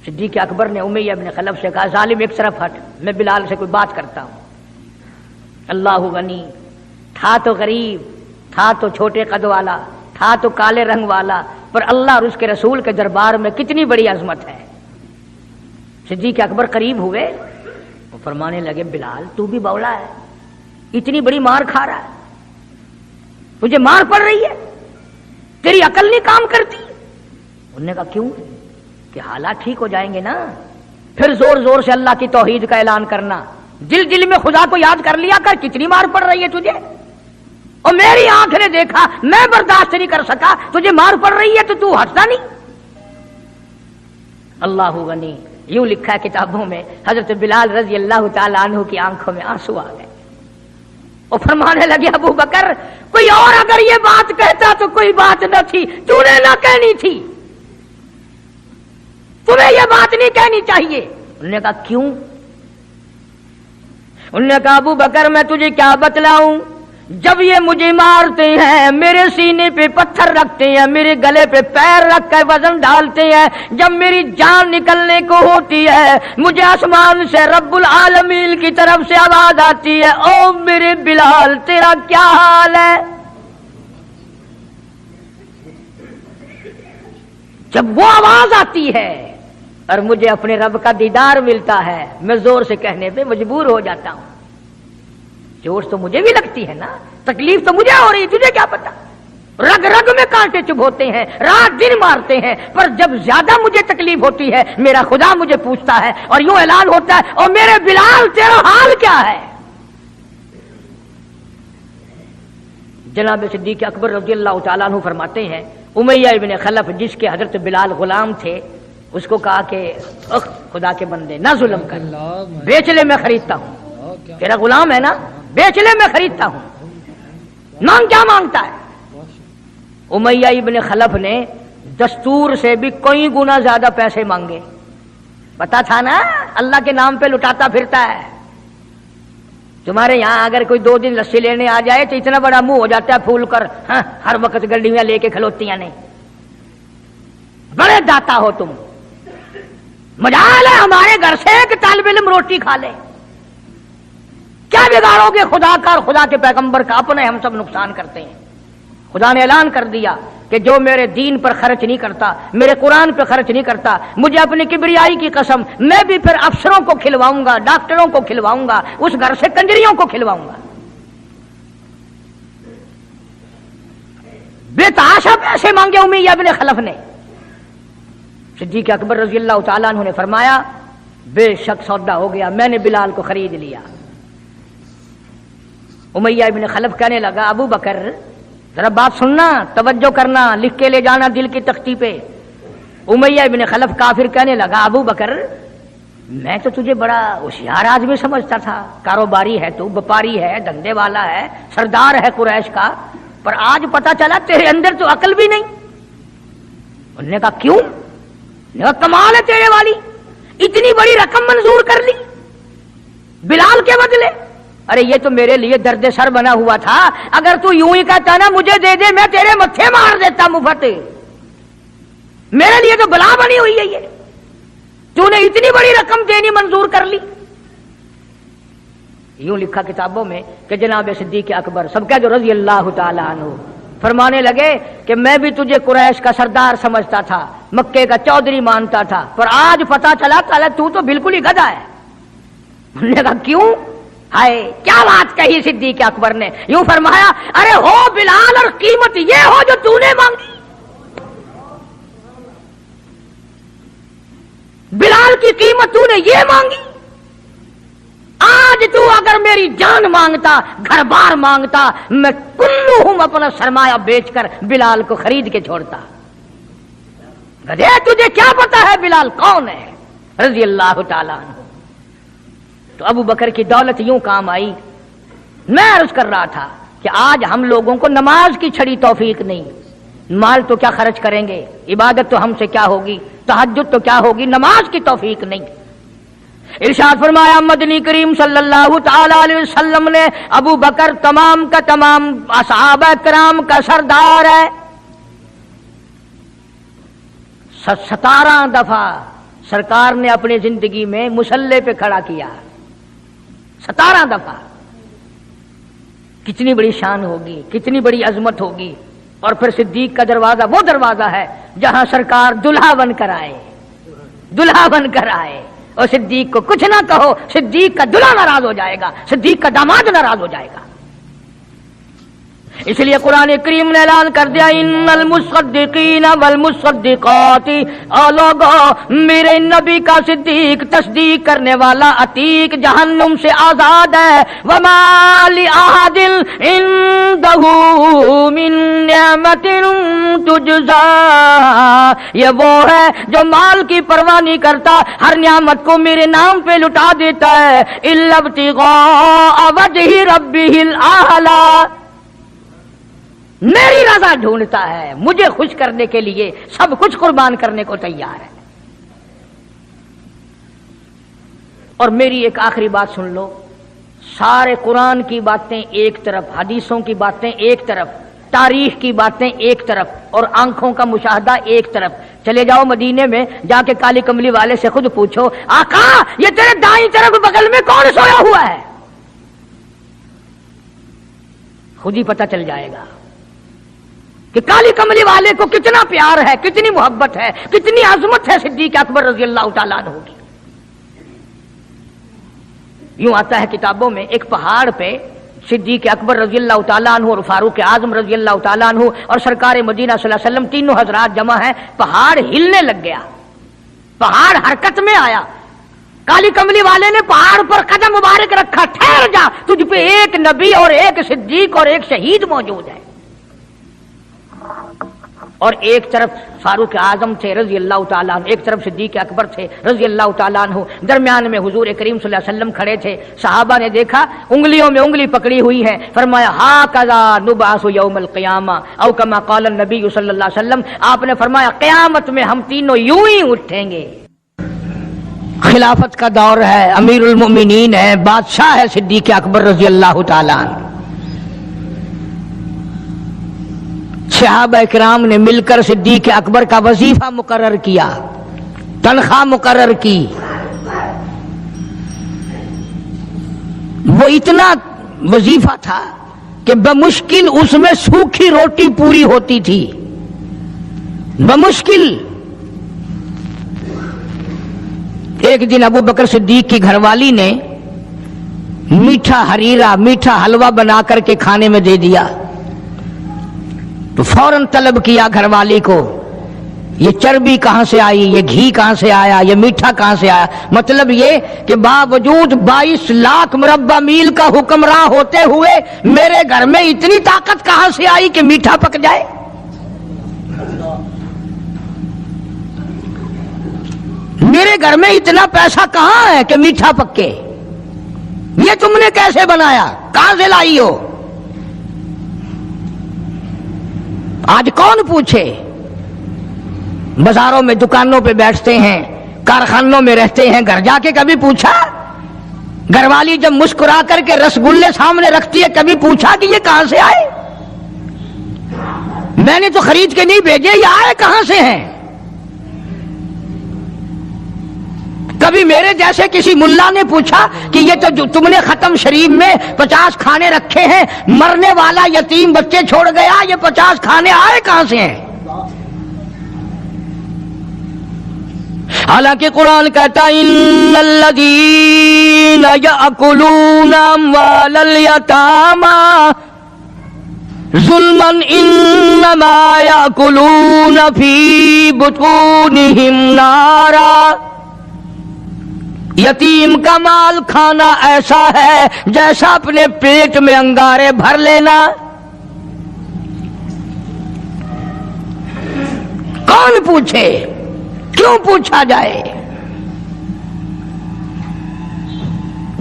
صدیق اکبر نے امیہ ابن خلف سے کہا ظالم ایک طرف ہٹ، میں بلال سے کوئی بات کرتا ہوں. اللہ غنی، تھا تو غریب، تھا تو چھوٹے قد والا، تھا تو کالے رنگ والا، پر اللہ اور اس کے رسول کے دربار میں کتنی بڑی عظمت ہے. صدیق اکبر قریب ہوئے، وہ فرمانے لگے بلال تو بھی بولا ہے، اتنی بڑی مار کھا رہا ہے، تجھے مار پڑ رہی ہے، تیری عقل نہیں کام کرتی. انہوں نے کہا کیوں؟ کہ حالات ٹھیک ہو جائیں گے نا. پھر زور زور سے اللہ کی توحید کا اعلان کرنا، دل دل میں خدا کو یاد کر لیا کر، کتنی مار پڑ رہی ہے تجھے، اور میری آنکھ نے دیکھا، میں برداشت نہیں کر سکا، تجھے مار پڑ رہی ہے تو ہٹتا نہیں. اللہ غنی. یوں لکھا ہے کتابوں میں حضرت بلال رضی اللہ تعالی عنہ کی آنکھوں میں آنسو آ گئے. وہ فرمانے لگے ابو بکر کوئی اور اگر یہ بات کہتا تو کوئی بات نہ تھی، تو نے نہ کہنی تھی، تمہیں یہ بات نہیں کہنی چاہیے. انہوں نے کہا کیوں؟ انہوں نے کہا ابو بکر میں تجھے کیا بتلاؤں، جب یہ مجھے مارتے ہیں میرے سینے پہ پتھر رکھتے ہیں، میرے گلے پہ پیر رکھ کر وزن ڈالتے ہیں، جب میری جان نکلنے کو ہوتی ہے مجھے آسمان سے رب العالمین کی طرف سے آواز آتی ہے او میرے بلال تیرا کیا حال ہے. جب وہ آواز آتی ہے اور مجھے اپنے رب کا دیدار ملتا ہے، میں زور سے کہنے پہ مجبور ہو جاتا ہوں. چوٹ تو مجھے بھی لگتی ہے نا، تکلیف تو مجھے ہو رہی، تجھے کیا پتا. رگ رگ میں کانٹے چبھوتے ہیں، رات دن مارتے ہیں، پر جب زیادہ مجھے تکلیف ہوتی ہے میرا خدا مجھے پوچھتا ہے اور یوں اعلان ہوتا ہے اور میرے بلال تیرا حال کیا ہے. جناب صدیق اکبر رضی اللہ تعالیٰ عنہ فرماتے ہیں امیہ ابن خلف جس کے حضرت بلال غلام تھے اس کو کہا کہ خدا کے بندے نہ ظلم کر، بیچ لے میں خریدتا ہوں، تیرا غلام ہے نا، بیچ لے میں خریدتا ہوں، مانگ کیا مانگتا ہے. امیہ ابن خلف نے دستور سے بھی کوئی گنا زیادہ پیسے مانگے. پتا تھا نا اللہ کے نام پہ لٹاتا پھرتا ہے. تمہارے یہاں اگر کوئی 2 دن لسی لینے آ جائے تو اتنا بڑا منہ ہو جاتا ہے پھول کر، ہاں ہر وقت گڈیاں لے کے کھلوتیاں نہیں. بڑے داتا ہو تم، مجال ہے ہمارے گھر سے ایک طالب علم روٹی کھا لے، کیا بگاڑو گے خدا کا اور خدا کے پیغمبر کا، اپنے ہم سب نقصان کرتے ہیں. خدا نے اعلان کر دیا کہ جو میرے دین پر خرچ نہیں کرتا، میرے قرآن پہ خرچ نہیں کرتا، مجھے اپنی کبریائی کی قسم میں بھی پھر افسروں کو کھلواؤں گا، ڈاکٹروں کو کھلواؤں گا، اس گھر سے کنجریوں کو کھلواؤں گا. بے تحاشا پیسے مانگے امیہ ابن خلف نے. صدیق اکبر رضی اللہ تعالیٰ عنہ نے فرمایا بے شک سودا ہو گیا، میں نے بلال کو خرید لیا. امیہ ابن خلف کہنے لگا ابو بکر ذرا بات سننا، توجہ کرنا، لکھ کے لے جانا دل کی تختی پہ. امیہ ابن خلف کافر کہنے لگا ابو بکر میں تو تجھے بڑا ہوشیار آدمی سمجھتا تھا، کاروباری ہے تو، وپاری ہے، دھندے والا ہے، سردار ہے قریش کا، پر آج پتا چلا تیرے اندر تو عقل بھی نہیں. انہوں نے کہا کیوں؟ کمال ہے تیرے والی، اتنی بڑی رقم منظور کر لی بلال کے بدلے. ارے یہ تو میرے لیے درد سر بنا ہوا تھا، اگر تو یوں ہی کہتا نا مجھے دے دے میں تیرے متھے مار دیتا مفت، میرے لیے تو بلا بنی ہوئی ہے یہ، تو نے اتنی بڑی رقم دینی منظور کر لی. یوں لکھا کتابوں میں کہ جناب صدیق اکبر سب کہہ جو رضی اللہ تعالیٰ عنہ فرمانے لگے کہ میں بھی تجھے قریش کا سردار سمجھتا تھا، مکے کا چودھری مانتا تھا، پر آج پتا چلا تو تو بالکل ہی گدھا ہے۔ انہوں نے کہا کیوں؟ ہائے کیا بات کہی صدیق اکبر نے، یوں فرمایا ارے ہو بلال اور قیمت یہ ہو جو تو نے مانگی، بلال کی قیمت تو نے یہ مانگی، آج تو اگر میری جان مانگتا، گھر بار مانگتا، میں کلہم اپنا سرمایہ بیچ کر بلال کو خرید کے چھوڑتا۔ گدھے تجھے کیا پتا ہے بلال کون ہے رضی اللہ تعالیٰ عنہ۔ تو ابو بکر کی دولت یوں کام آئی۔ میں عرض کر رہا تھا کہ آج ہم لوگوں کو نماز کی چھڑی توفیق نہیں، مال تو کیا خرچ کریں گے، عبادت تو ہم سے کیا ہوگی، تہجد تو کیا ہوگی، نماز کی توفیق نہیں۔ ارشاد فرمایا مدنی کریم صلی اللہ تعالی علیہ وسلم نے ابو بکر تمام کا تمام صحابہ کرام کا سردار ہے۔ 17 دفعہ سرکار نے اپنی زندگی میں مصلی پہ کھڑا کیا، 17 دفعہ۔ کتنی بڑی شان ہوگی، کتنی بڑی عظمت ہوگی۔ اور پھر صدیق کا دروازہ وہ دروازہ ہے جہاں سرکار دلہا بن کر آئے، دلہا بن کر آئے۔ اور صدیق کو کچھ نہ کہو، صدیق کا دلہا ناراض ہو جائے گا، صدیق کا داماد ناراض ہو جائے گا۔ اس لیے قرآن کریم نے اعلان کر دیا ان المصدقین والمصدقات، اور لوگو میرے نبی کا صدیق تصدیق کرنے والا عتیق جہنم سے آزاد ہے۔ وما لأحد عنده من نعمت تجزا، یہ وہ ہے جو مال کی پرواہ نہیں کرتا، ہر نعمت کو میرے نام پہ لٹا دیتا ہے۔ الا ابتغاء وجہ ربہ الاعلی، میری رضا ڈھونڈتا ہے، مجھے خوش کرنے کے لیے سب کچھ قربان کرنے کو تیار ہے۔ اور میری ایک آخری بات سن لو، سارے قرآن کی باتیں ایک طرف، حدیثوں کی باتیں ایک طرف، تاریخ کی باتیں ایک طرف، اور آنکھوں کا مشاہدہ ایک طرف۔ چلے جاؤ مدینے میں، جا کے کالی کملی والے سے خود پوچھو آقا یہ تیرے دائیں طرف بغل میں کون سویا ہوا ہے، خود ہی پتہ چل جائے گا کہ کالی کملی والے کو کتنا پیار ہے، کتنی محبت ہے، کتنی عظمت ہے صدیق اکبر رضی اللہ تعالیٰ عنہ کی۔ یوں آتا ہے کتابوں میں، ایک پہاڑ پہ صدیق اکبر رضی اللہ تعالیٰ عنہ اور فاروق اعظم رضی اللہ تعالیٰ عنہ اور سرکار مدینہ صلی اللہ علیہ وسلم تینوں حضرات جمع ہیں، پہاڑ ہلنے لگ گیا، پہاڑ حرکت میں آیا۔ کالی کملی والے نے پہاڑ پر قدم مبارک رکھا، ٹھہر جا، تجھ پہ ایک نبی اور ایک صدیق اور ایک شہید موجود ہے۔ اور ایک طرف فاروق اعظم تھے رضی اللہ تعالیٰ عنہ، ایک طرف صدیق اکبر تھے رضی اللہ تعالیٰ عنہ، درمیان میں حضور کریم صلی اللہ علیہ وسلم کھڑے تھے۔ صحابہ نے دیکھا انگلیوں میں انگلی پکڑی ہوئی ہے، فرمایا ھاکذا نبعث یوم القیامہ او کما قال النبی صلی اللہ علیہ وسلم، آپ نے فرمایا قیامت میں ہم تینوں یوں ہی اٹھیں گے۔ خلافت کا دور ہے، امیر المؤمنین ہے، بادشاہ ہے صدیق اکبر رضی اللہ تعالیٰ عنہ۔ صحابہ کرام نے مل کر صدیق اکبر کا وظیفہ مقرر کیا، تنخواہ مقرر کی۔ وہ اتنا وظیفہ تھا کہ بمشکل اس میں سوکھی روٹی پوری ہوتی تھی، بمشکل۔ ایک دن ابو بکر صدیق کی گھر والی نے میٹھا ہریرا، میٹھا حلوہ بنا کر کے کھانے میں دے دیا، تو فوراً طلب کیا گھر والی کو، یہ چربی کہاں سے آئی، یہ گھی کہاں سے آیا، یہ میٹھا کہاں سے آیا؟ مطلب یہ کہ باوجود 22 لاکھ مربع میل کا حکمراں ہوتے ہوئے میرے گھر میں اتنی طاقت کہاں سے آئی کہ میٹھا پک جائے؟ میرے گھر میں اتنا پیسہ کہاں ہے کہ میٹھا پکے؟ یہ تم نے کیسے بنایا، کہاں سے لائی ہو؟ آج کون پوچھے؟ بازاروں میں دکانوں پہ بیٹھتے ہیں، کارخانوں میں رہتے ہیں، گھر جا کے کبھی پوچھا؟ گھر والی جب مسکرا کر کے رسگلے سامنے رکھتی ہے کبھی پوچھا کہ یہ کہاں سے آئے؟ میں نے تو خرید کے نہیں بھیجے، یہ آئے کہاں سے ہیں؟ کبھی کبھی میرے جیسے کسی ملا نے پوچھا کہ یہ تو جو تم نے ختم شریف میں 50 کھانے رکھے ہیں، مرنے والا یتیم بچے چھوڑ گیا، یہ 50 کھانے آئے کہاں سے ہیں؟ حالانکہ قرآن کہتا ہے ان الذین یأکلون اموال الیتامی ظلما انما یأکلون فی بطونہم نارا، یتیم کا مال کھانا ایسا ہے جیسا اپنے پیٹ میں انگارے بھر لینا۔ کون پوچھے؟ کیوں پوچھا جائے؟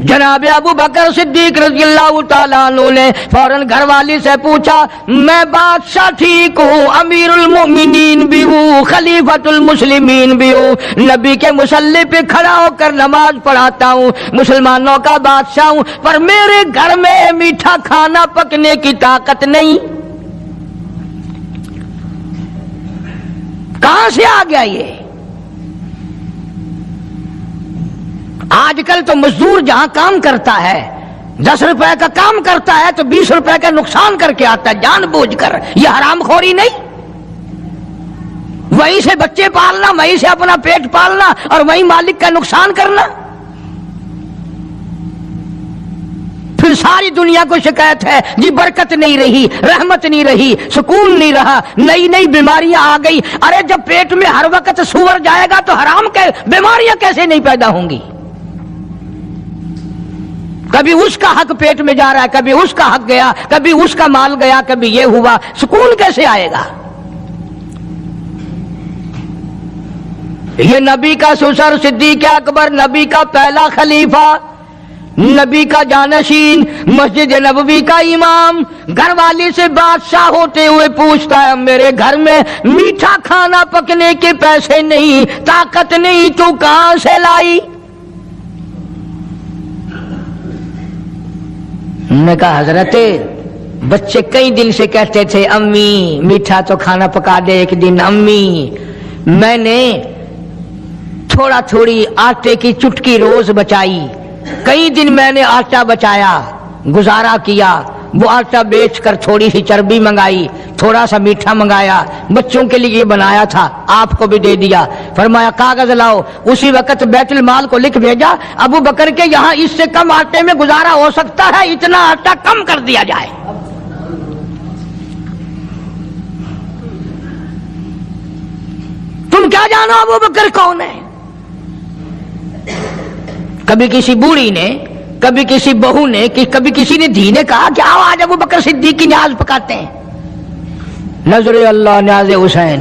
جناب ابو بکر صدیق رضی اللہ تعالیٰ عنہ نے فوراً گھر والی سے پوچھا، میں بادشاہ ٹھیک ہوں، امیر المؤمنین بھی ہوں، خلیفۃ المسلمین بھی ہوں، نبی کے مصلی پہ کھڑا ہو کر نماز پڑھاتا ہوں، مسلمانوں کا بادشاہ ہوں، پر میرے گھر میں میٹھا کھانا پکنے کی طاقت نہیں، کہاں سے آ گیا یہ؟ آج کل تو مزدور جہاں کام کرتا ہے 10 روپے کا کام کرتا ہے تو 20 روپے کا نقصان کر کے آتا ہے جان بوجھ کر۔ یہ حرام خوری نہیں؟ وہیں سے بچے پالنا، وہیں سے اپنا پیٹ پالنا اور وہیں مالک کا نقصان کرنا۔ پھر ساری دنیا کو شکایت ہے جی برکت نہیں رہی، رحمت نہیں رہی، سکون نہیں رہا، نئی نئی بیماریاں آ گئی۔ ارے جب پیٹ میں ہر وقت سور جائے گا تو حرام کے بیماریاں کیسے نہیں پیدا ہوں گی؟ کبھی اس کا حق پیٹ میں جا رہا ہے، کبھی اس کا حق گیا، کبھی اس کا مال گیا، کبھی یہ ہوا، سکون کیسے آئے گا؟ یہ نبی کا سسر صدیق اکبر، نبی کا پہلا خلیفہ، نبی کا جانشین، مسجد نبوی کا امام، گھر والی سے بادشاہ ہوتے ہوئے پوچھتا ہے میرے گھر میں میٹھا کھانا پکنے کے پیسے نہیں، طاقت نہیں، تو کہاں سے لائی؟ نے کہا حضرت بچے کئی دن سے کہتے تھے امی میٹھا تو کھانا پکا دے ایک دن، امی میں نے تھوڑا تھوڑی آٹے کی چٹکی روز بچائی، کئی دن میں نے آٹا بچایا، گزارا کیا، وہ آٹا بیچ کر تھوڑی سی چربی منگائی، تھوڑا سا میٹھا منگایا، بچوں کے لیے بنایا تھا، آپ کو بھی دے دیا۔ فرمایا کاغذ لاؤ، اسی وقت بیت المال کو لکھ بھیجا ابو بکر کے یہاں اس سے کم آٹے میں گزارا ہو سکتا ہے، اتنا آٹا کم کر دیا جائے۔ تم کیا جانو ابو بکر کون ہے؟ کبھی کسی بوڑھی نے، کبھی کسی بہو نے، کبھی کسی نے دھی نے کہا کہ آؤ آج ابو بکر صدیق کی نیاز پکاتے ہیں۔ نظر اللہ نیاز حسین،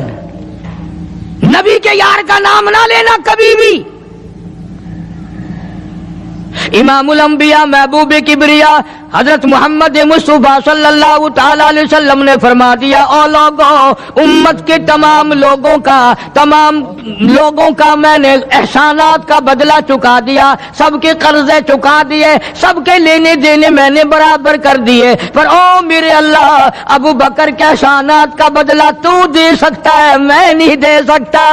نبی کے یار کا نام نہ لینا کبھی بھی۔ امام الانبیاء محبوب کبریا حضرت محمد مصطفیٰ صلی اللہ تعالی علیہ وسلم نے فرما دیا، او لوگوں، امت کے تمام لوگوں کا میں نے احسانات کا بدلہ چکا دیا، سب کے قرضے چکا دیے، سب کے لینے دینے میں نے برابر کر دیے، پر او میرے اللہ ابو بکر کے احسانات کا بدلہ تو دے سکتا ہے، میں نہیں دے سکتا۔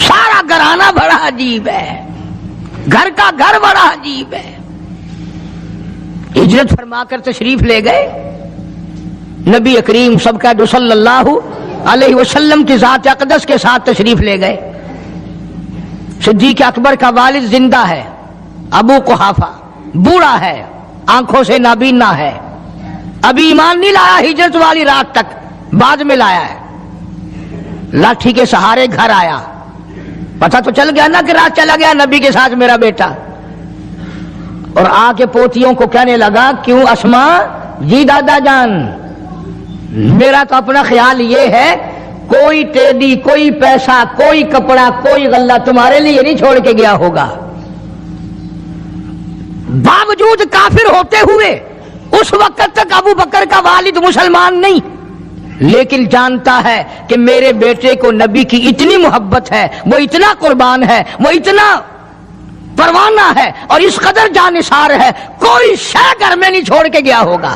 سارا گھرانہ بڑا عجیب ہے، گھر کا گھر بڑا عجیب ہے۔ ہجرت فرما کر تشریف لے گئے نبی کریم سب کا صلی اللہ علیہ وسلم کی ذات اقدس کے ساتھ تشریف لے گئے۔ صدیق اکبر کا والد زندہ ہے، ابو قحافہ بوڑھا ہے، آنکھوں سے نابینا ہے، ابھی ایمان نہیں لایا ہجرت والی رات تک، بعد میں لایا ہے، لاٹھی کے سہارے گھر آیا، پتہ تو چل گیا نا کہ رات چلا گیا نبی کے ساتھ میرا بیٹا، اور آ کے پوتیوں کو کہنے لگا کیوں اسما جی دادا جان، میرا تو اپنا خیال یہ ہے کوئی ٹیڈی، کوئی پیسہ، کوئی کپڑا، کوئی غلہ تمہارے لیے نہیں چھوڑ کے گیا ہوگا۔ باوجود کافر ہوتے ہوئے اس وقت تک ابو بکر کا والد مسلمان نہیں، لیکن جانتا ہے کہ میرے بیٹے کو نبی کی اتنی محبت ہے، وہ اتنا قربان ہے، وہ اتنا پروانہ ہے اور اس قدر جانثار ہے، کوئی شے گھر میں نہیں چھوڑ کے گیا ہوگا۔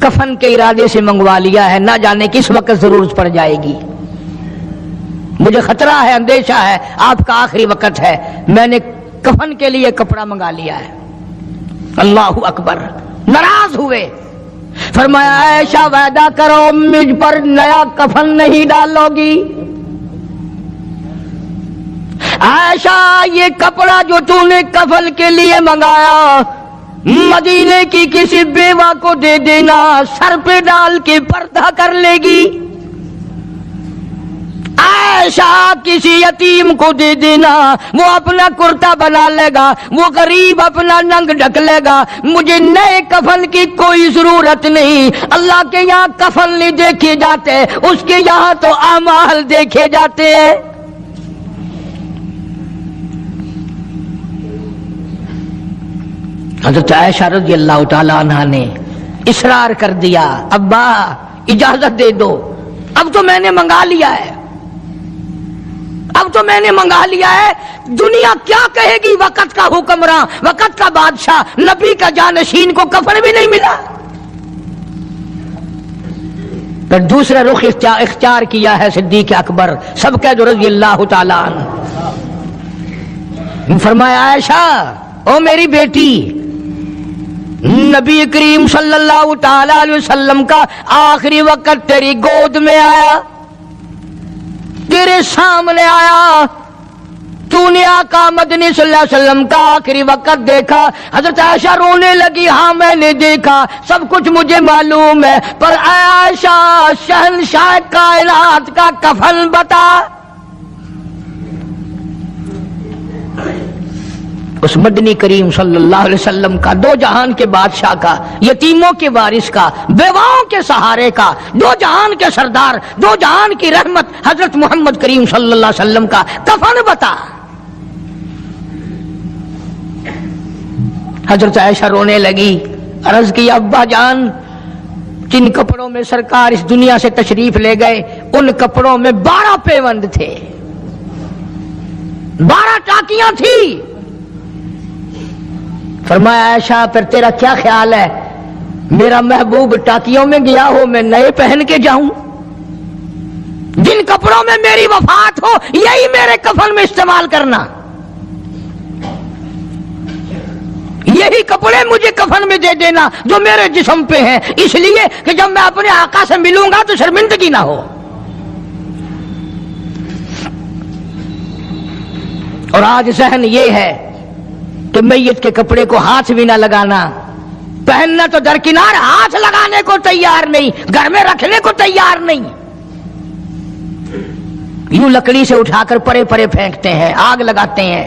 کفن کے ارادے سے منگوا لیا ہے، نہ جانے کس وقت ضرورت پڑ جائے گی، مجھے خطرہ ہے، اندیشہ ہے، آپ کا آخری وقت ہے، میں نے کفن کے لیے کپڑا منگا لیا ہے۔ اللہ اکبر، ناراض ہوئے، فرمایا عائشہ وعدہ کرو مجھ پر نیا کفن نہیں ڈالو گی۔ عائشہ یہ کپڑا جو تو نے کفن کے لیے منگایا مدینے کی کسی بیوہ کو دے دینا، سر پہ ڈال کے پردہ کر لے گی۔ عائشہ کسی یتیم کو دے دینا، وہ اپنا کرتا بنا لے گا، وہ غریب اپنا ننگ ڈھک لے گا، مجھے نئے کفن کی کوئی ضرورت نہیں۔ اللہ کے یہاں کفن نہیں دیکھے جاتے، اس کے یہاں تو اعمال دیکھے جاتے ہیں۔ حضرت عائشہ رضی اللہ تعالی عنہا نے اصرار کر دیا، ابا اجازت دے دو، اب تو میں نے منگا لیا ہے، اب تو میں نے منگا لیا ہے، دنیا کیا کہے گی، وقت کا حکمراں، وقت کا بادشاہ، نبی کا جانشین کو کفن بھی نہیں ملا۔ پھر دوسرا رخ اختیار کیا ہے صدیق اکبر سب کہہ دو رضی اللہ تعالی عنہ۔ فرمایا عائشہ او میری بیٹی، نبی کریم صلی اللہ تعالی علیہ وسلم کا آخری وقت تیری گود میں آیا، تیرے سامنے آیا، تو نے آقا مدنی صلی اللہ علیہ وسلم کا آخری وقت دیکھا۔ حضرت عائشہ رونے لگی، ہاں میں نے دیکھا، سب کچھ مجھے معلوم ہے، پر عائشہ شہنشاہ کائنات کا کفن بتا۔ اس مدنی کریم صلی اللہ علیہ وسلم کا، دو جہان کے بادشاہ کا، یتیموں کے وارث کا، بیواؤں کے سہارے کا، دو جہان کے سردار، دو جہان کی رحمت حضرت محمد کریم صلی اللہ علیہ وسلم کا کفن بتا۔ حضرت عائشہ رونے لگی، عرض کی ابا جان جن کپڑوں میں سرکار اس دنیا سے تشریف لے گئے ان کپڑوں میں 12 پیوند تھے، 12 ٹاکیاں تھی۔ فرمایا عائشہ پھر تیرا کیا خیال ہے، میرا محبوب ٹاکیوں میں گیا ہو میں نئے پہن کے جاؤں؟ جن کپڑوں میں میری وفات ہو یہی میرے کفن میں استعمال کرنا، یہی کپڑے مجھے کفن میں دے دینا جو میرے جسم پہ ہیں، اس لیے کہ جب میں اپنے آقا سے ملوں گا تو شرمندگی نہ ہو۔ اور آج ذہن یہ ہے کہ میت کے کپڑے کو ہاتھ بھی نہ لگانا، پہننا تو درکنار، ہاتھ لگانے کو تیار نہیں، گھر میں رکھنے کو تیار نہیں، یوں لکڑی سے اٹھا کر پرے پرے پھینکتے ہیں، آگ لگاتے ہیں،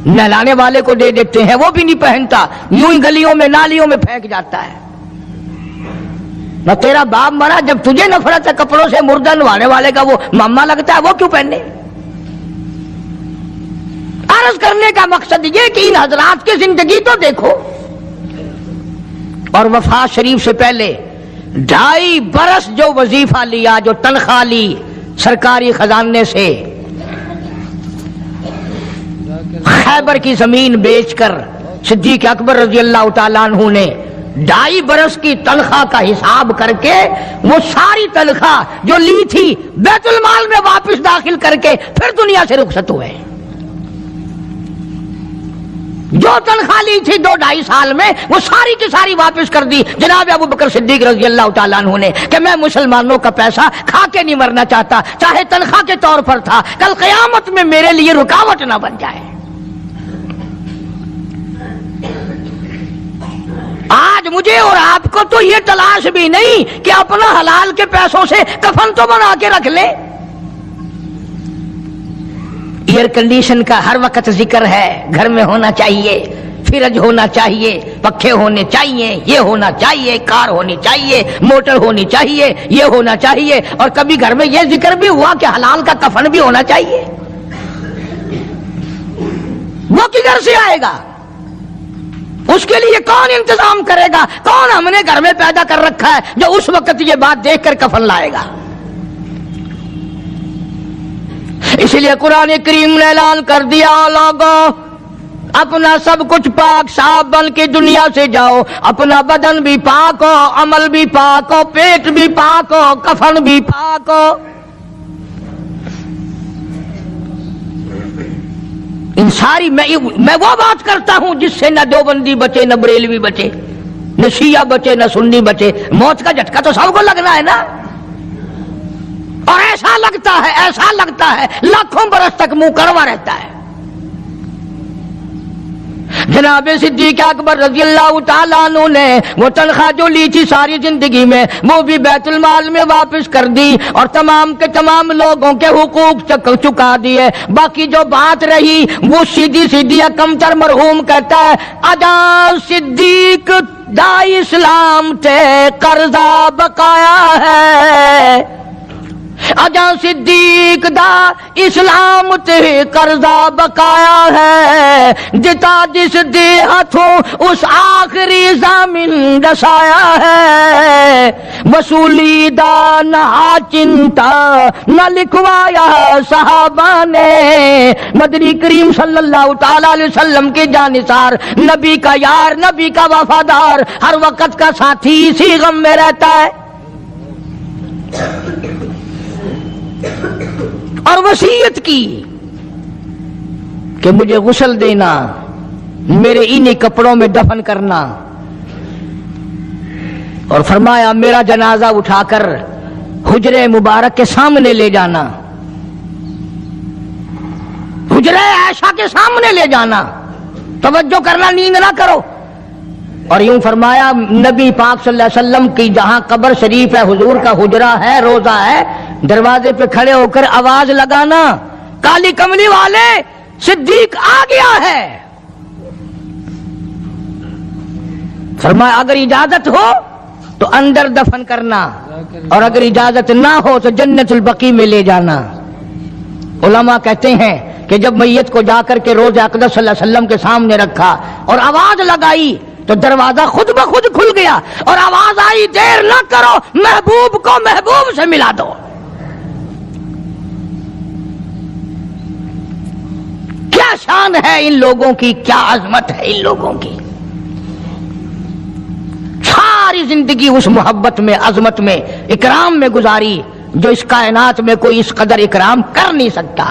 نہلانے والے کو دے دیتے ہیں، وہ بھی نہیں پہنتا، یوں ہی گلیوں میں نالیوں میں پھینک جاتا ہے۔ نہ تیرا باپ مرا، جب تجھے نفرت ہے کپڑوں سے، مردہ نوانے والے کا وہ ماما لگتا ہے، وہ کیوں پہنے؟ عرض کرنے کا مقصد یہ کہ ان حضرات کی زندگی تو دیکھو، اور وفات شریف سے پہلے 2.5 برس جو وظیفہ لیا، جو تنخواہ لی سرکاری خزانے سے، خیبر کی زمین بیچ کر صدیق اکبر رضی اللہ تعالیٰ عنہ نے 2.5 برس کی تنخواہ کا حساب کر کے وہ ساری تنخواہ جو لی تھی بیت المال میں واپس داخل کر کے پھر دنیا سے رخصت ہوئے۔ جو تنخواہ لی تھی 2-2.5 سال میں وہ ساری کی ساری واپس کر دی جناب ابو بکر صدیق رضی اللہ تعالیٰ عنہ نے، کہ میں مسلمانوں کا پیسہ کھا کے نہیں مرنا چاہتا، چاہے تنخواہ کے طور پر تھا، کل قیامت میں میرے لیے رکاوٹ نہ بن جائے۔ آج مجھے اور آپ کو تو یہ تلاش بھی نہیں کہ اپنا حلال کے پیسوں سے کفن تو بنا کے رکھ لیں۔ ایئر کنڈیشن کا ہر وقت ذکر ہے، گھر میں ہونا چاہیے، فریج ہونا چاہیے، پنکھے ہونے چاہیے، یہ ہونا چاہیے، کار ہونی چاہیے، موٹر ہونی چاہیے، یہ ہونا چاہیے، اور کبھی گھر میں یہ ذکر بھی ہوا کہ حلال کا کفن بھی ہونا چاہیے۔ وہ کدھر سے آئے گا؟ اس کے لیے کون انتظام کرے گا؟ کون ہم نے گھر میں پیدا کر رکھا ہے جو اس وقت یہ بات دیکھ کر کفن لائے گا؟ اس لیے قرآن کریم نے اعلان کر دیا، لوگوں اپنا سب کچھ پاک صاف بن کے دنیا سے جاؤ، اپنا بدن بھی پاک ہو، عمل بھی پاک ہو، پیٹ بھی پاک ہو، کفن بھی پاک ہو۔ ان ساری میں وہ بات کرتا ہوں جس سے نہ دیوبندی بچے، نہ بریلوی بچے، نہ شیعہ بچے، نہ سنی بچے۔ موت کا جھٹکا تو سب کو لگنا ہے نا، اور ایسا لگتا ہے لاکھوں برس تک منہ کڑوا رہتا ہے۔ جناب صدیق اکبر رضی اللہ تعالیٰ عنہ نے وہ تنخواہ جو لی تھی ساری زندگی میں، وہ بھی بیت المال میں واپس کر دی اور تمام کے تمام لوگوں کے حقوق چکا دیے۔ باقی جو بات رہی وہ سیدھی کمتر مرحوم کہتا ہے، اجا صدیق دا اسلام تے قرضہ بقایا ہے، اجا صدیق دا اسلام تے قرضہ بقایا ہے، جتا جس دے ہاتھوں اس آخری ضامن دسایا ہے، وصولی دا نہ چنتا نہ لکھوایا صحابہ نے، مدنی کریم صلی اللہ تعالی علیہ وسلم کے جانثار، نبی کا یار، نبی کا وفادار، ہر وقت کا ساتھی، اسی غم میں رہتا ہے۔ اور وصیت کی کہ مجھے غسل دینا، میرے انہی کپڑوں میں دفن کرنا، اور فرمایا میرا جنازہ اٹھا کر حجرے مبارک کے سامنے لے جانا، حجرے عائشہ کے سامنے لے جانا، توجہ کرنا، نیند نہ کرو۔ اور یوں فرمایا نبی پاک صلی اللہ علیہ وسلم کی جہاں قبر شریف ہے، حضور کا حجرہ ہے، روضہ ہے، دروازے پہ کھڑے ہو کر آواز لگانا، کالی کملی والے صدیق آ گیا ہے۔ فرمایا اگر اجازت ہو تو اندر دفن کرنا، اور اگر اجازت نہ ہو تو جنت البقیع میں لے جانا۔ علماء کہتے ہیں کہ جب میت کو جا کر کے روضہ اقدس صلی اللہ علیہ وسلم کے سامنے رکھا اور آواز لگائی تو دروازہ خود بخود کھل گیا، اور آواز آئی دیر نہ کرو، محبوب کو محبوب سے ملا دو۔ کیا شان ہے ان لوگوں کی، کیا عظمت ہے ان لوگوں کی، ساری زندگی اس محبت میں، عظمت میں، اکرام میں گزاری جو اس کائنات میں کوئی اس قدر اکرام کر نہیں سکتا۔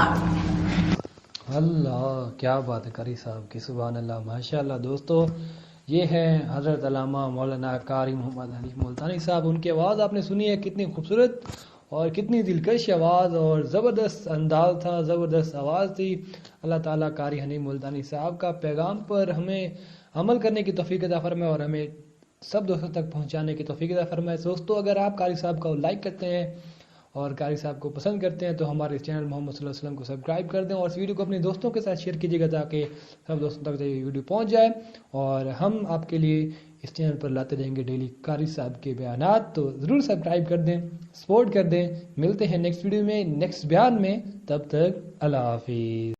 اللہ کیا بات ہے قاری صاحب کی، سبحان اللہ، ماشاءاللہ۔ دوستو یہ ہے حضرت علامہ مولانا قاری محمد حنیف ملتانی صاحب، ان کی آواز آپ نے سنی ہے، کتنی خوبصورت اور کتنی دلکش آواز اور زبردست انداز تھا، زبردست آواز تھی۔ اللہ تعالیٰ قاری حنیف ملتانی صاحب کا پیغام پر ہمیں عمل کرنے کی توفیق عطا فرمائے اور ہمیں سب دوستوں تک پہنچانے کی توفیق عطا فرمائے۔ دوستو اگر آپ قاری صاحب کو لائک کرتے ہیں اور قاری صاحب کو پسند کرتے ہیں تو ہمارے چینل محمد صلی اللہ علیہ وسلم کو سبسکرائب کر دیں، اور اس ویڈیو کو اپنے دوستوں کے ساتھ شیئر کیجیے گا تاکہ سب دوستوں تک یہ ویڈیو پہنچ جائے، اور ہم آپ کے لیے اس چینل پر لاتے رہیں گے ڈیلی قاری صاحب کے بیانات، تو ضرور سبسکرائب کر دیں، سپورٹ کر دیں۔ ملتے ہیں نیکسٹ ویڈیو میں، نیکسٹ بیان میں، تب تک اللہ حافظ۔